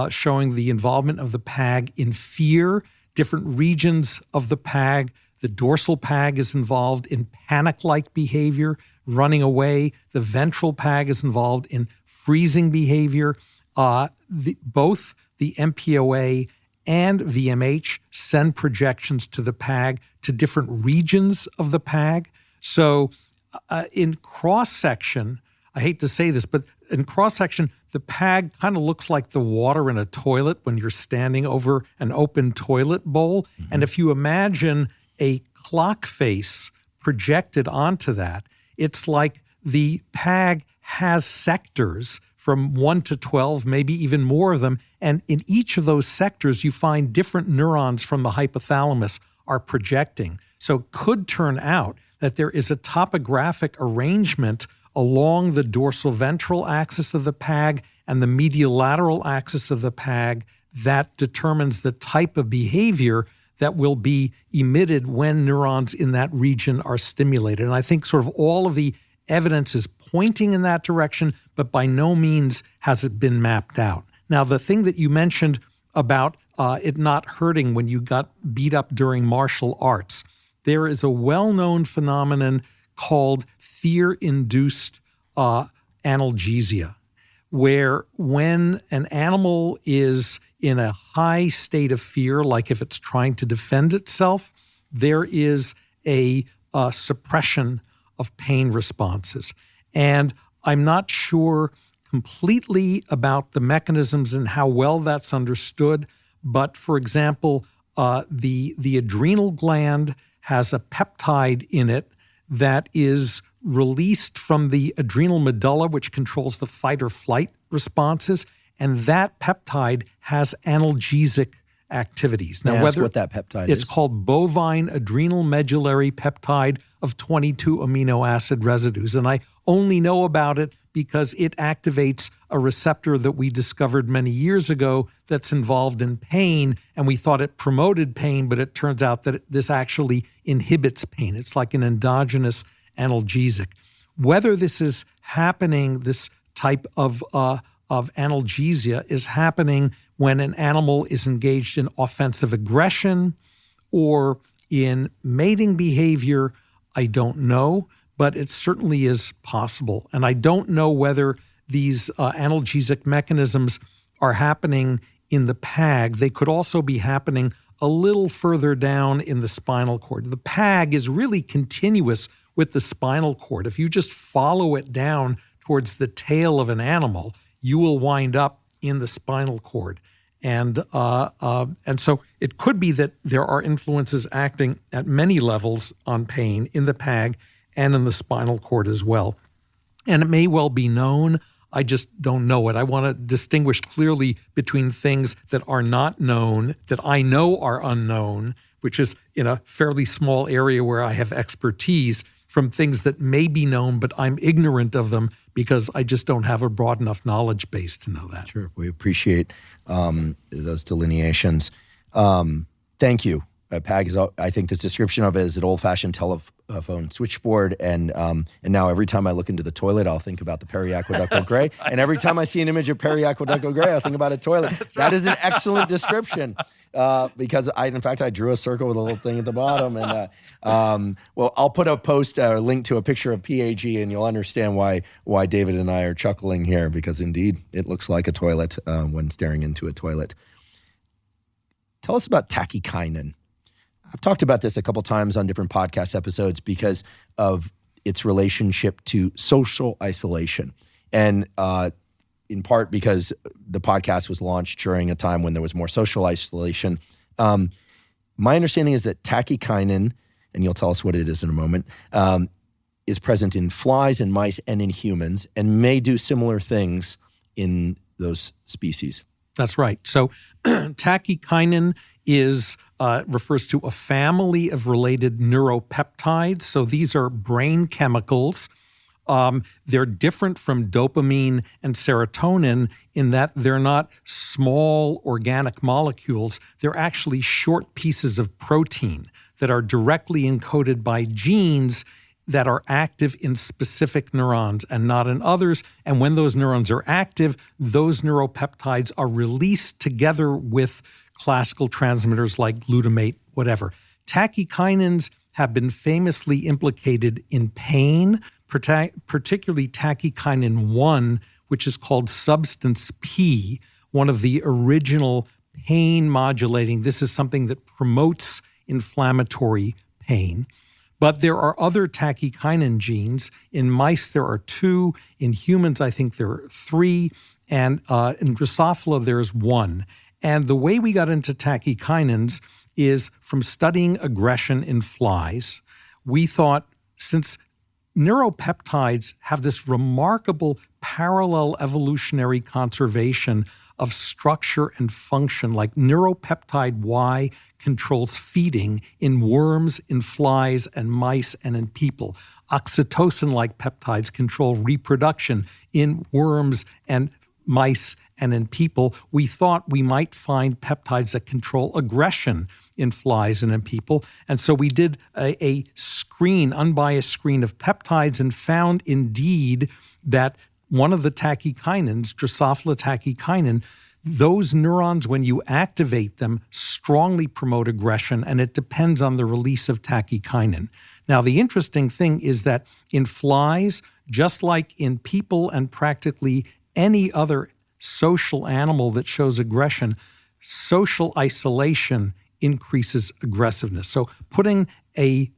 showing the involvement of the PAG in fear, different regions of the PAG. The dorsal PAG is involved in panic-like behavior, running away. The ventral PAG is involved in freezing behavior. Both the MPOA and VMH send projections to the PAG to different regions of the PAG. So in cross-section, I hate to say this, but in cross-section, the PAG kind of looks like the water in a toilet when you're standing over an open toilet bowl. Mm-hmm. And if you imagine a clock face projected onto that, it's like the PAG has sectors from 1 to 12, maybe even more of them. And in each of those sectors, you find different neurons from the hypothalamus are projecting. So it could turn out that there is a topographic arrangement along the dorsal ventral axis of the PAG and the medial lateral axis of the PAG that determines the type of behavior that will be emitted when neurons in that region are stimulated. And I think sort of all of the evidence is pointing in that direction, but by no means has it been mapped out. Now, the thing that you mentioned about it not hurting when you got beat up during martial arts, there is a well-known phenomenon called fear-induced analgesia, where when an animal is in a high state of fear, like if it's trying to defend itself, there is a suppression of pain responses. And I'm not sure completely about the mechanisms and how well that's understood, but for example, the adrenal gland has a peptide in it that is released from the adrenal medulla, which controls the fight or flight responses, and that peptide has analgesic activities. Now, whether what that peptide is? It's called bovine adrenal medullary peptide of 22 amino acid residues, and I only know about it because it activates a receptor that we discovered many years ago that's involved in pain, and we thought it promoted pain, but it turns out that this actually inhibits pain. It's like an endogenous analgesic. Whether this is happening, this type of analgesia is happening when an animal is engaged in offensive aggression or in mating behavior, I don't know, but it certainly is possible. And I don't know whether these analgesic mechanisms are happening in the PAG. They could also be happening a little further down in the spinal cord. The PAG is really continuous with the spinal cord. If you just follow it down towards the tail of an animal, you will wind up in the spinal cord. And so it could be that there are influences acting at many levels on pain in the PAG and in the spinal cord as well. And it may well be known. I just don't know it. I want to distinguish clearly between things that are not known, that I know are unknown, which is in a fairly small area where I have expertise, from things that may be known, but I'm ignorant of them because I just don't have a broad enough knowledge base to know that. Sure. We appreciate those delineations. Thank you. PAG is, I think this description of it is an old-fashioned telephone switchboard, and now every time I look into the toilet, I'll think about the periaqueductal gray, right. And every time I see an image of periaqueductal gray, I'll think about a toilet. That is an excellent description, because I drew a circle with a little thing at the bottom, and well, I'll put a post or link to a picture of PAG, and you'll understand why David and I are chuckling here, because indeed it looks like a toilet when staring into a toilet. Tell us about tachykinin. I've talked about this a couple times on different podcast episodes because of its relationship to social isolation. And in part because the podcast was launched during a time when there was more social isolation. My understanding is that tachykinin, and you'll tell us what it is in a moment, is present in flies and mice and in humans and may do similar things in those species. That's right. So tachykinin refers to a family of related neuropeptides. So these are brain chemicals. They're different from dopamine and serotonin in that they're not small organic molecules. They're actually short pieces of protein that are directly encoded by genes that are active in specific neurons and not in others. And when those neurons are active, those neuropeptides are released together with classical transmitters like glutamate, whatever. Tachykinins have been famously implicated in pain, particularly tachykinin 1, which is called substance P, one of the original pain modulating. This is something that promotes inflammatory pain. But there are other tachykinin genes. In mice, there are 2. In humans, I think there are 3. And in Drosophila, there's 1. And the way we got into tachykinins is from studying aggression in flies. We thought, since neuropeptides have this remarkable parallel evolutionary conservation of structure and function, like neuropeptide Y controls feeding in worms, in flies, and mice, and in people. Oxytocin-like peptides control reproduction in worms and mice and in people. We thought we might find peptides that control aggression in flies and in people. And so we did a unbiased screen of peptides and found indeed that one of the tachykinins, Drosophila tachykinin, those neurons, when you activate them, strongly promote aggression, and it depends on the release of tachykinin. Now, the interesting thing is that in flies, just like in people and practically any other social animal that shows aggression, social isolation increases aggressiveness. So putting a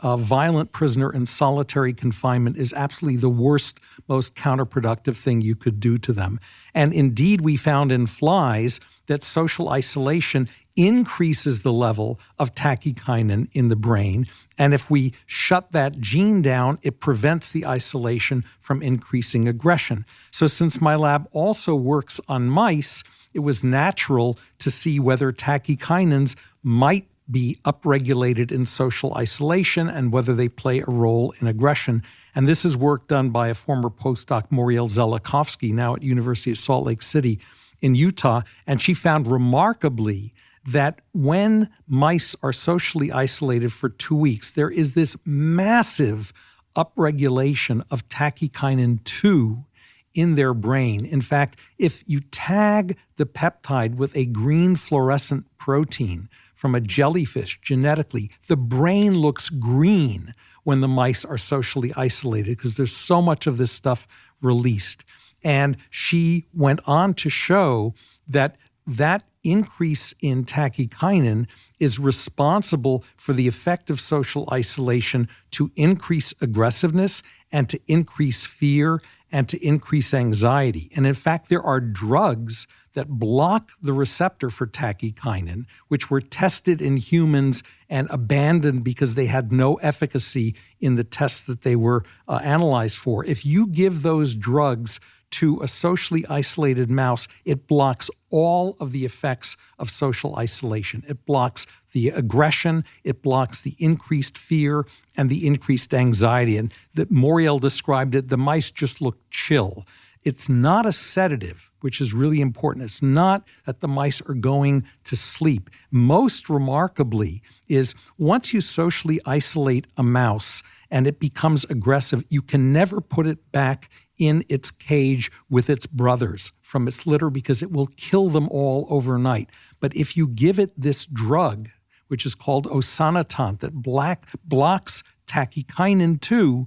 violent prisoner in solitary confinement is absolutely the worst, most counterproductive thing you could do to them. And indeed, we found in flies that social isolation increases the level of tachykinin in the brain. And if we shut that gene down, it prevents the isolation from increasing aggression. So since my lab also works on mice, it was natural to see whether tachykinins might be upregulated in social isolation and whether they play a role in aggression. And this is work done by a former postdoc, Moriel Zelikovsky, now at University of Salt Lake City in Utah. And she found remarkably that when mice are socially isolated for 2 weeks, there is this massive upregulation of tachykinin 2 in their brain. In fact, if you tag the peptide with a green fluorescent protein from a jellyfish genetically, the brain looks green when the mice are socially isolated because there's so much of this stuff released. And she went on to show that increase in tachykinin is responsible for the effect of social isolation to increase aggressiveness and to increase fear and to increase anxiety. And in fact, there are drugs that block the receptor for tachykinin, which were tested in humans and abandoned because they had no efficacy in the tests that they were analyzed for. If you give those drugs to a socially isolated mouse, it blocks all of the effects of social isolation. It blocks the aggression, it blocks the increased fear and the increased anxiety. And that Moriel described it, the mice just look chill. It's not a sedative, which is really important. It's not that the mice are going to sleep. Most remarkably is once you socially isolate a mouse and it becomes aggressive, you can never put it back in its cage with its brothers from its litter because it will kill them all overnight. But if you give it this drug, which is called osanatant, that blocks tachykinin 2,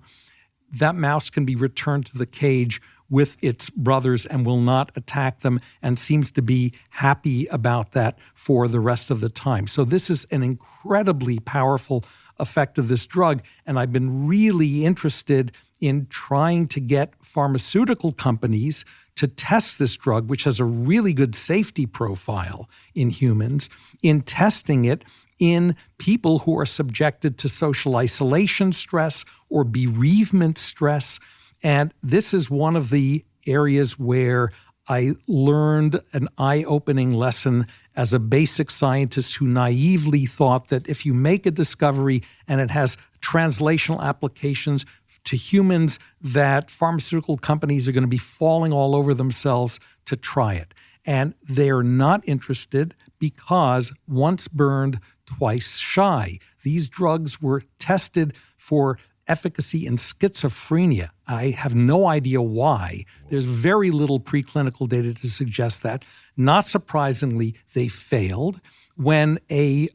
that mouse can be returned to the cage with its brothers and will not attack them and seems to be happy about that for the rest of the time. So this is an incredibly powerful effect of this drug, and I've been really interested in trying to get pharmaceutical companies to test this drug, which has a really good safety profile in humans, in testing it in people who are subjected to social isolation stress or bereavement stress. And this is one of the areas where I learned an eye-opening lesson as a basic scientist who naively thought that if you make a discovery and it has translational applications to humans, that pharmaceutical companies are going to be falling all over themselves to try it. And they're not interested because once burned, twice shy. These drugs were tested for efficacy in schizophrenia. I have no idea why. There's very little preclinical data to suggest that. Not surprisingly, they failed. When a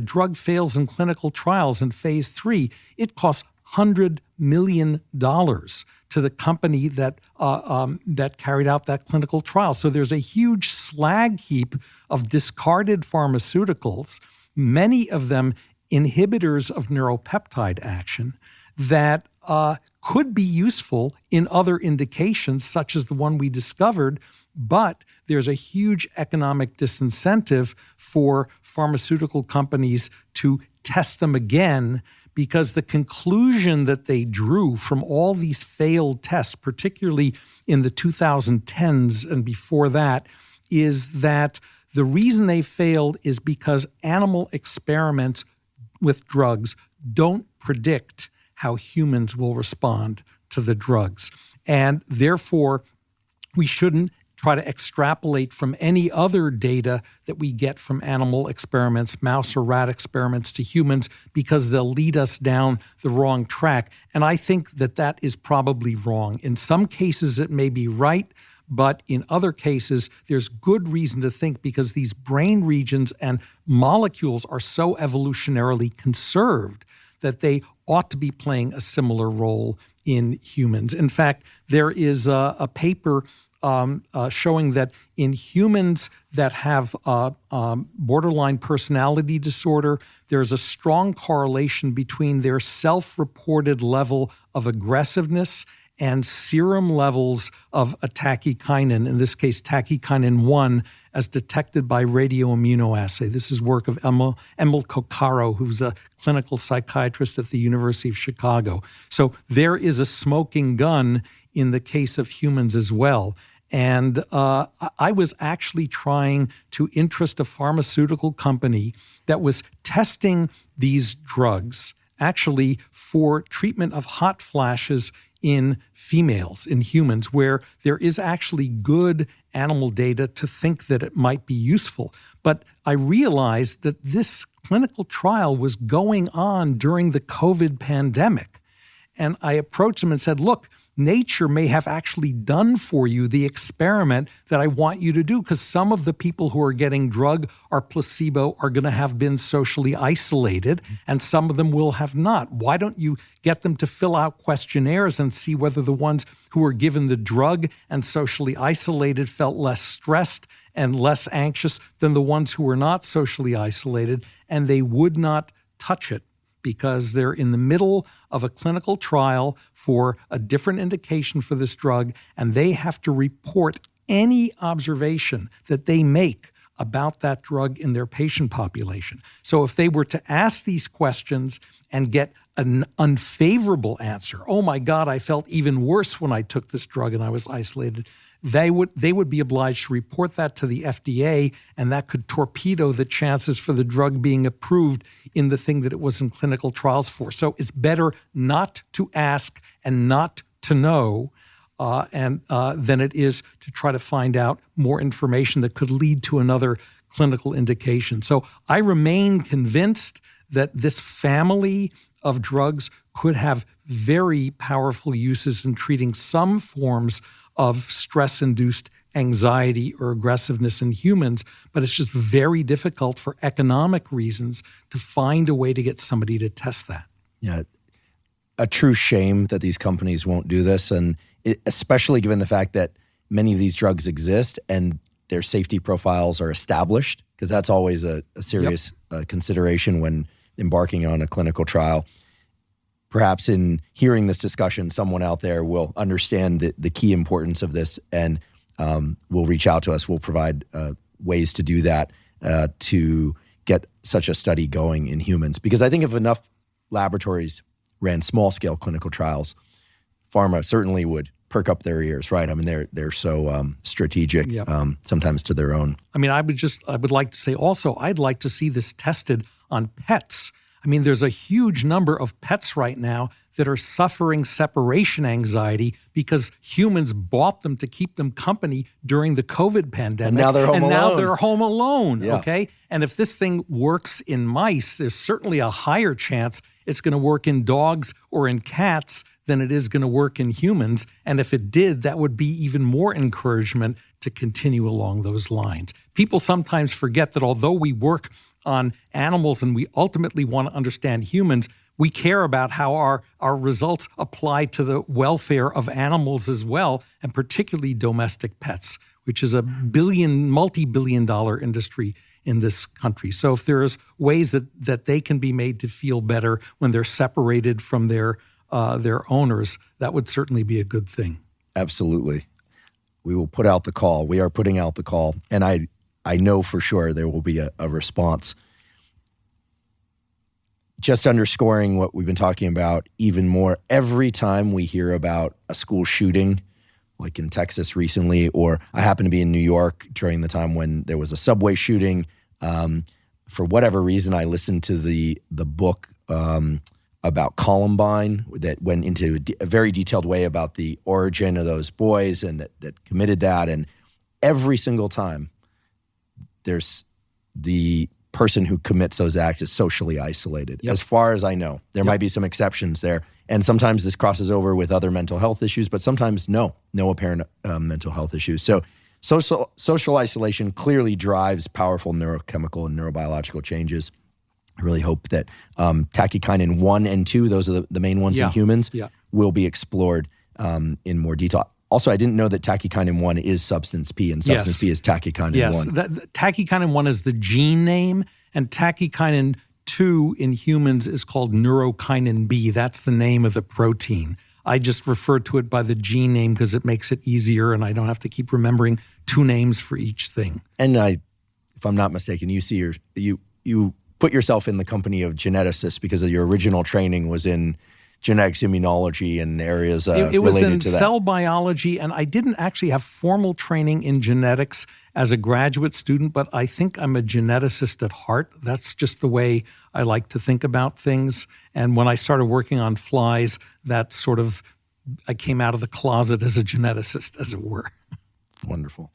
drug fails in clinical trials in phase 3, it costs $100 million to the company that carried out that clinical trial. So there's a huge slag heap of discarded pharmaceuticals, many of them inhibitors of neuropeptide action, that could be useful in other indications, such as the one we discovered, but there's a huge economic disincentive for pharmaceutical companies to test them again, because the conclusion that they drew from all these failed tests, particularly in the 2010s and before that, is that the reason they failed is because animal experiments with drugs don't predict how humans will respond to the drugs. And therefore, we shouldn't try to extrapolate from any other data that we get from animal experiments, mouse or rat experiments, to humans, because they'll lead us down the wrong track. And I think that that is probably wrong. In some cases, it may be right, but in other cases, there's good reason to think, because these brain regions and molecules are so evolutionarily conserved that they ought to be playing a similar role in humans. In fact, there is a paper showing that in humans that have borderline personality disorder, there's a strong correlation between their self-reported level of aggressiveness and serum levels of a tachykinin, in this case tachykinin 1, as detected by radioimmunoassay. This is work of Emil Coccaro, who's a clinical psychiatrist at the University of Chicago. So there is a smoking gun in the case of humans as well. And I was actually trying to interest a pharmaceutical company that was testing these drugs actually for treatment of hot flashes in females, in humans, where there is actually good animal data to think that it might be useful. But I realized that this clinical trial was going on during the COVID pandemic. And I approached them and said, look, nature may have actually done for you the experiment that I want you to do, because some of the people who are getting drug or placebo are going to have been socially isolated, and some of them will have not. Why don't you get them to fill out questionnaires and see whether the ones who were given the drug and socially isolated felt less stressed and less anxious than the ones who were not socially isolated, and they would not touch it, because they're in the middle of a clinical trial for a different indication for this drug, and they have to report any observation that they make about that drug in their patient population. So if they were to ask these questions and get an unfavorable answer, oh my God, I felt even worse when I took this drug and I was isolated, they would be obliged to report that to the FDA, and that could torpedo the chances for the drug being approved in the thing that it was in clinical trials for. So it's better not to ask and not to know than it is to try to find out more information that could lead to another clinical indication. So I remain convinced that this family of drugs could have very powerful uses in treating some forms of stress-induced anxiety or aggressiveness in humans, but it's just very difficult for economic reasons to find a way to get somebody to test that. Yeah, a true shame that these companies won't do this, and especially given the fact that many of these drugs exist and their safety profiles are established, because that's always a serious consideration when embarking on a clinical trial. Perhaps in hearing this discussion, someone out there will understand the key importance of this and will reach out to us. We'll provide ways to do that to get such a study going in humans. Because I think if enough laboratories ran small-scale clinical trials, pharma certainly would perk up their ears, right? I mean, they're so strategic, sometimes to their own. I mean, I would like to say also, I'd like to see this tested on pets. I mean, there's a huge number of pets right now that are suffering separation anxiety because humans bought them to keep them company during the COVID pandemic. And now they're home alone. Now they're home alone, Yeah. okay? And if this thing works in mice, there's certainly a higher chance it's going to work in dogs or in cats than it is going to work in humans. And if it did, that would be even more encouragement to continue along those lines. People sometimes forget that although we work on animals and we ultimately want to understand humans, we care about how our results apply to the welfare of animals as well, and particularly domestic pets, which is a multi-billion-dollar industry in this country. So if there's ways that they can be made to feel better when they're separated from their owners, that would certainly be a good thing. Absolutely. We will put out the call. We are putting out the call. And I know for sure there will be a response. Just underscoring what we've been talking about even more, every time we hear about a school shooting, like in Texas recently, or I happen to be in New York during the time when there was a subway shooting, for whatever reason, I listened to the book about Columbine that went into a very detailed way about the origin of those boys and that committed that. And every single time, there's the person who commits those acts is socially isolated. Yep. As far as I know, there might be some exceptions there. And sometimes this crosses over with other mental health issues, but sometimes no apparent mental health issues. So social isolation clearly drives powerful neurochemical and neurobiological changes. I really hope that tachykinin 1 and 2, those are the main ones in humans, will be explored in more detail. Also, I didn't know that tachykinin 1 is substance P, and substance P is tachykinin 1. Yes, tachykinin 1 is the gene name, and tachykinin 2 in humans is called neurokinin B. That's the name of the protein. I just refer to it by the gene name because it makes it easier, and I don't have to keep remembering two names for each thing. And if I'm not mistaken, you put yourself in the company of geneticists because of your original training was in genetics, immunology, and areas related to that. It was in cell biology, and I didn't actually have formal training in genetics as a graduate student, but I think I'm a geneticist at heart. That's just the way I like to think about things. And when I started working on flies, I came out of the closet as a geneticist, as it were. Wonderful.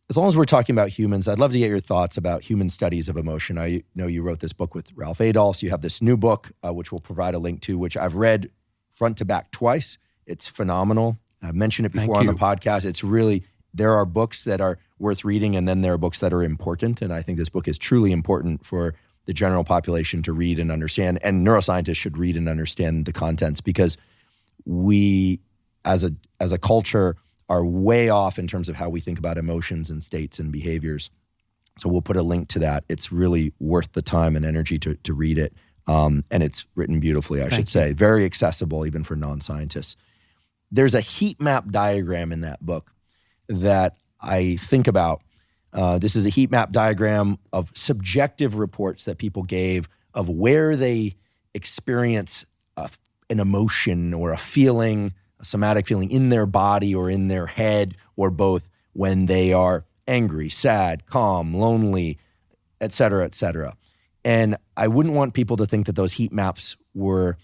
As long as we're talking about humans, I'd love to get your thoughts about human studies of emotion. I know you wrote this book with Ralph Adolphs. You have this new book, which we'll provide a link to, which I've read front to back twice. It's phenomenal. I've mentioned it before on Thank the you. podcast. It's really, there are books that are worth reading, and then there are books that are important. And I think this book is truly important for the general population to read and understand. And neuroscientists should read and understand the contents, because we, as a culture, are way off in terms of how we think about emotions and states and behaviors. So we'll put a link to that. It's really worth the time and energy to read it. And it's written beautifully, I should say. Very accessible even for non-scientists. There's a heat map diagram in that book that I think about. This is a heat map diagram of subjective reports that people gave of where they experience an emotion or a feeling, a somatic feeling in their body or in their head, or both, when they are angry, sad, calm, lonely, et cetera, et cetera. And I wouldn't want people to think that those heat maps were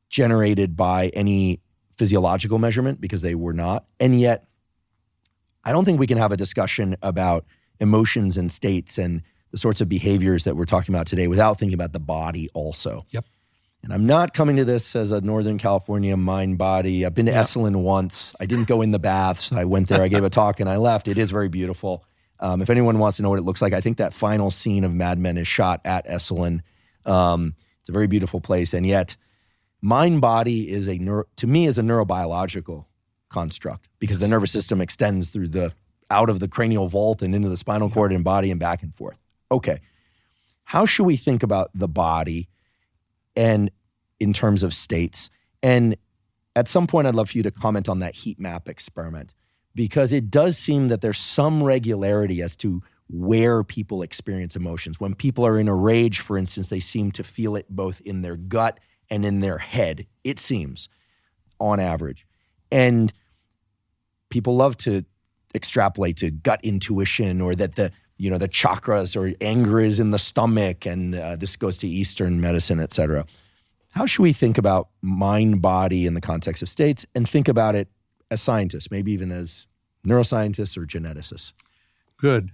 generated by any physiological measurement, because they were not. And yet, I don't think we can have a discussion about emotions and states and the sorts of behaviors that we're talking about today without thinking about the body also. Yep. And I'm not coming to this as a Northern California mind body. I've been to Esalen once. I didn't go in the baths. I went there, I gave a talk, and I left. It is very beautiful. If anyone wants to know what it looks like, I think that final scene of Mad Men is shot at Esalen. It's a very beautiful place. And yet, mind-body is to me is a neurobiological construct, because the nervous system extends through out of the cranial vault and into the spinal cord and body and back and forth. Okay. How should we think about the body and in terms of states? And at some point, I'd love for you to comment on that heat map experiment, because it does seem that there's some regularity as to where people experience emotions. When people are in a rage, for instance, they seem to feel it both in their gut and in their head, it seems, on average. And people love to extrapolate to gut intuition, or that the chakras, or anger is in the stomach, and this goes to Eastern medicine, et cetera. How should we think about mind-body in the context of states, and think about it as scientists, maybe even as neuroscientists or geneticists? Good.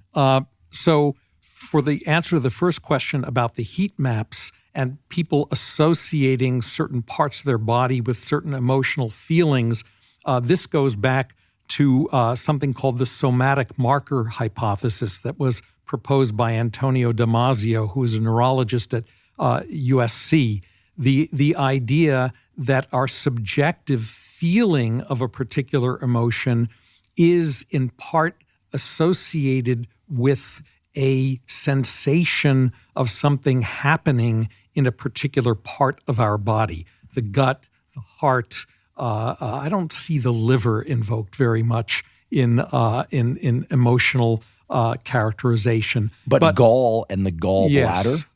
So for the answer to the first question about the heat maps and people associating certain parts of their body with certain emotional feelings, this goes back to something called the somatic marker hypothesis that was proposed by Antonio Damasio, who is a neurologist at USC. The idea that our subjective feeling of a particular emotion is in part associated with a sensation of something happening in a particular part of our body, the gut, the heart. I don't see the liver invoked very much in emotional characterization. But gall and the gallbladder, yes,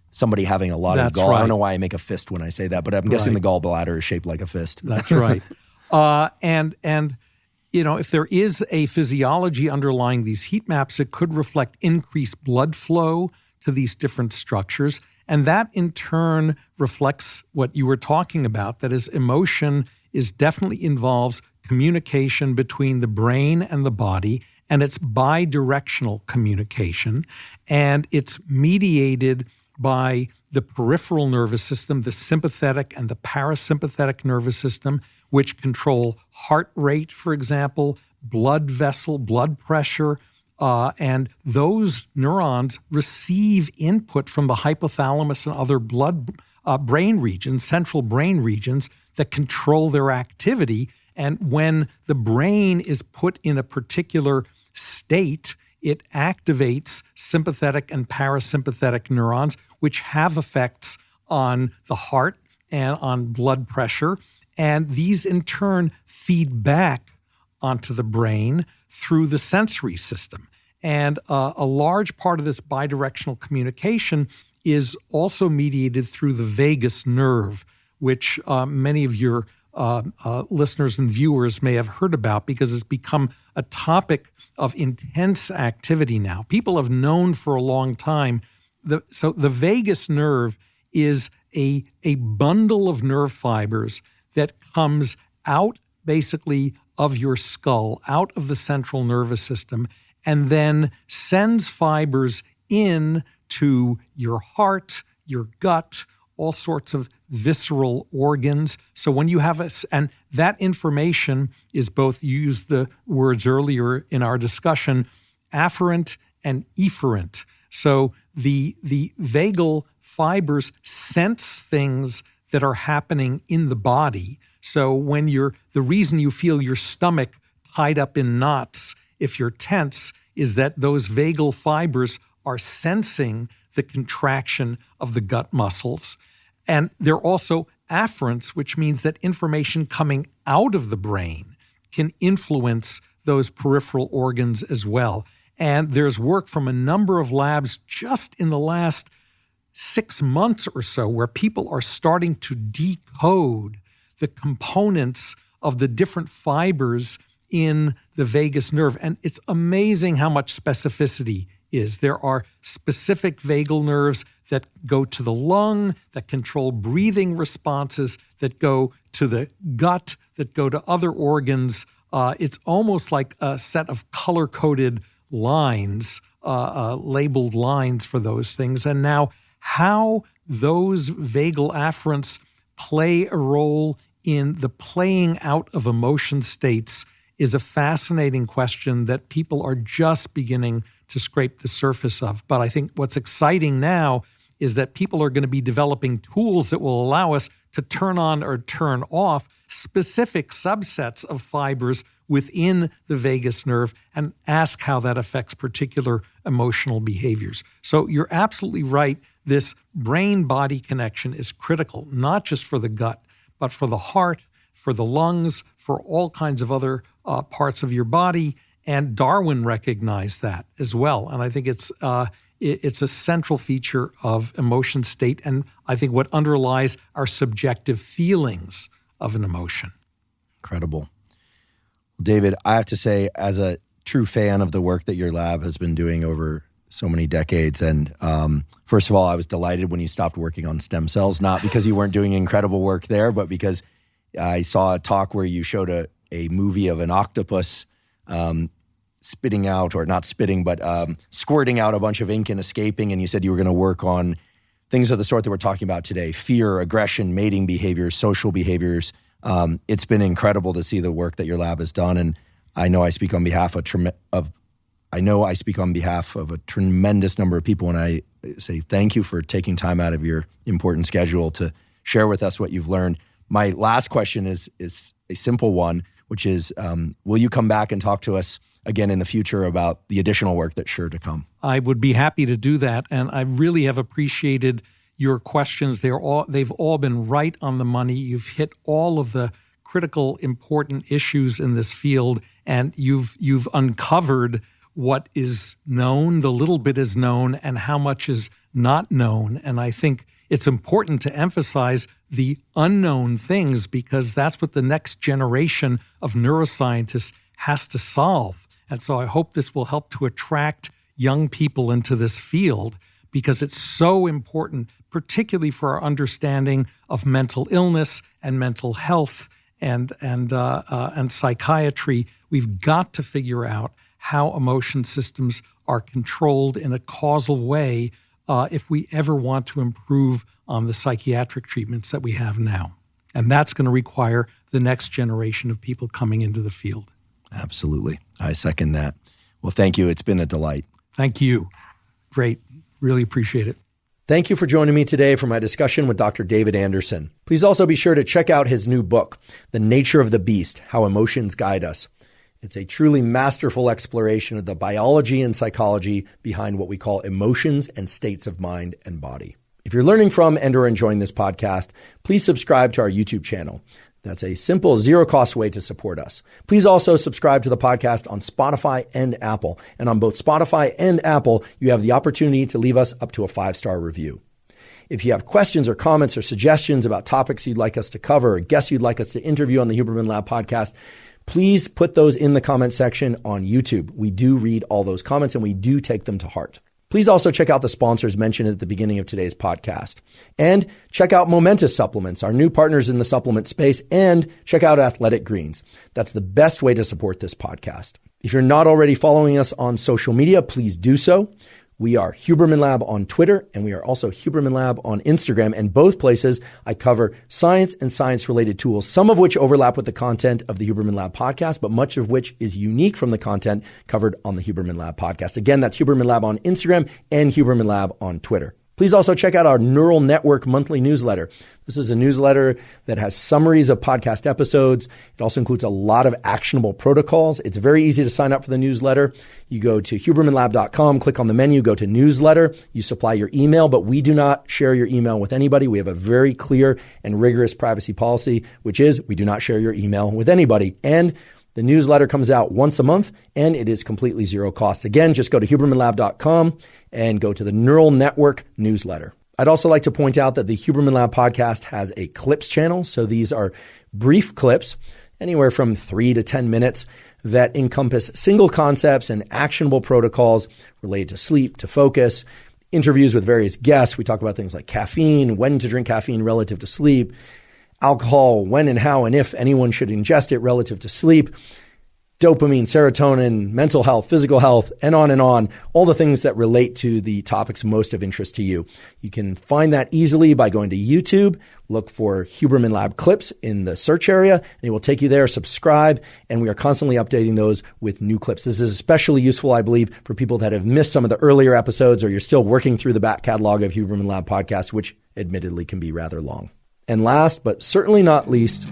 somebody having a lot of gall. right. I don't know why I make a fist when I say that, but I'm guessing the gallbladder is shaped like a fist. That's right. And if there is a physiology underlying these heat maps, it could reflect increased blood flow to these different structures. And that in turn reflects what you were talking about, that is, emotion definitely involves communication between the brain and the body, and it's bidirectional communication, and it's mediated by the peripheral nervous system, the sympathetic and the parasympathetic nervous system, which control heart rate, for example, blood vessel, blood pressure, and those neurons receive input from the hypothalamus and other brain regions, central brain regions, that control their activity. And when the brain is put in a particular state, it activates sympathetic and parasympathetic neurons, which have effects on the heart and on blood pressure. And these in turn feed back onto the brain through the sensory system. And a large part of this bidirectional communication is also mediated through the vagus nerve, which many of your listeners and viewers may have heard about, because it's become a topic of intense activity now. People have known for a long time. So the vagus nerve is a bundle of nerve fibers that comes out basically of your skull, out of the central nervous system, and then sends fibers in to your heart, your gut, all sorts of visceral organs. So when you have and that information is both, you used the words earlier in our discussion, afferent and efferent. So the vagal fibers sense things that are happening in the body. So when the reason you feel your stomach tied up in knots if you're tense is that those vagal fibers are sensing the contraction of the gut muscles. And they're also afferents, which means that information coming out of the brain can influence those peripheral organs as well. And there's work from a number of labs just in the last 6 months or so where people are starting to decode the components of the different fibers in the vagus nerve. And it's amazing how much specificity is. There are specific vagal nerves that go to the lung, that control breathing responses, that go to the gut, that go to other organs. It's almost like a set of color-coded lines, labeled lines for those things. And now how those vagal afferents play a role in the playing out of emotion states is a fascinating question that people are just beginning to scrape the surface of. But I think what's exciting now is that people are going to be developing tools that will allow us to turn on or turn off specific subsets of fibers within the vagus nerve and ask how that affects particular emotional behaviors. So you're absolutely right. This brain-body connection is critical, not just for the gut, but for the heart, for the lungs, for all kinds of other parts of your body. And Darwin recognized that as well. And I think it's a central feature of emotion state, and I think what underlies our subjective feelings of an emotion. Incredible. David, I have to say, as a true fan of the work that your lab has been doing over so many decades, and first of all, I was delighted when you stopped working on stem cells, not because you weren't doing incredible work there, but because I saw a talk where you showed a movie of an octopus spitting out, or not spitting, but squirting out a bunch of ink and escaping, and you said you were going to work on things of the sort that we're talking about today: fear, aggression, mating behaviors, social behaviors. It's been incredible to see the work that your lab has done, and I know I speak on behalf of a tremendous number of people when I say thank you for taking time out of your important schedule to share with us what you've learned. My last question is a simple one, which is, will you come back and talk to us again in the future about the additional work that's sure to come? I would be happy to do that, and I really have appreciated your questions. They've all been right on the money. You've hit all of the critical, important issues in this field, and you've uncovered what is known, the little bit is known, and how much is not known. And I think it's important to emphasize the unknown things, because that's what the next generation of neuroscientists has to solve. And so I hope this will help to attract young people into this field, because it's so important, particularly for our understanding of mental illness and mental health and psychiatry. We've got to figure out how emotion systems are controlled in a causal way if we ever want to improve on the psychiatric treatments that we have now. And that's going to require the next generation of people coming into the field. Absolutely. I second that. Well, thank you. It's been a delight. Thank you. Great. Really appreciate it. Thank you for joining me today for my discussion with Dr. David Anderson. Please also be sure to check out his new book, The Nature of the Beast: How Emotions Guide Us. It's a truly masterful exploration of the biology and psychology behind what we call emotions and states of mind and body. If you're learning from and or enjoying this podcast, please subscribe to our YouTube channel. That's a simple, zero-cost way to support us. Please also subscribe to the podcast on Spotify and Apple. And on both Spotify and Apple, you have the opportunity to leave us up to a 5-star review. If you have questions or comments or suggestions about topics you'd like us to cover or guests you'd like us to interview on the Huberman Lab podcast, please put those in the comment section on YouTube. We do read all those comments and we do take them to heart. Please also check out the sponsors mentioned at the beginning of today's podcast. And check out Momentous Supplements, our new partners in the supplement space, and check out Athletic Greens. That's the best way to support this podcast. If you're not already following us on social media, please do so. We are Huberman Lab on Twitter, and we are also Huberman Lab on Instagram. And both places, I cover science and science-related tools, some of which overlap with the content of the Huberman Lab podcast, but much of which is unique from the content covered on the Huberman Lab podcast. Again, that's Huberman Lab on Instagram and Huberman Lab on Twitter. Please also check out our Neural Network monthly newsletter. This is a newsletter that has summaries of podcast episodes. It also includes a lot of actionable protocols. It's very easy to sign up for the newsletter. You go to hubermanlab.com, click on the menu, go to newsletter. You supply your email, but we do not share your email with anybody. We have a very clear and rigorous privacy policy, which is we do not share your email with anybody. And the newsletter comes out once a month, and it is completely zero cost. Again, just go to hubermanlab.com and go to the Neural Network newsletter. I'd also like to point out that the Huberman Lab podcast has a clips channel. So these are brief clips, anywhere from 3 to 10 minutes, that encompass single concepts and actionable protocols related to sleep, to focus, interviews with various guests. We talk about things like caffeine, when to drink caffeine relative to sleep, alcohol, when and how and if anyone should ingest it relative to sleep, dopamine, serotonin, mental health, physical health, and on, all the things that relate to the topics most of interest to you. You can find that easily by going to YouTube, look for Huberman Lab clips in the search area, and it will take you there. Subscribe, and we are constantly updating those with new clips. This is especially useful, I believe, for people that have missed some of the earlier episodes, or you're still working through the back catalog of Huberman Lab podcasts, which admittedly can be rather long. And last, but certainly not least,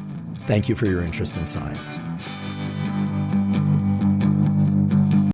thank you for your interest in science.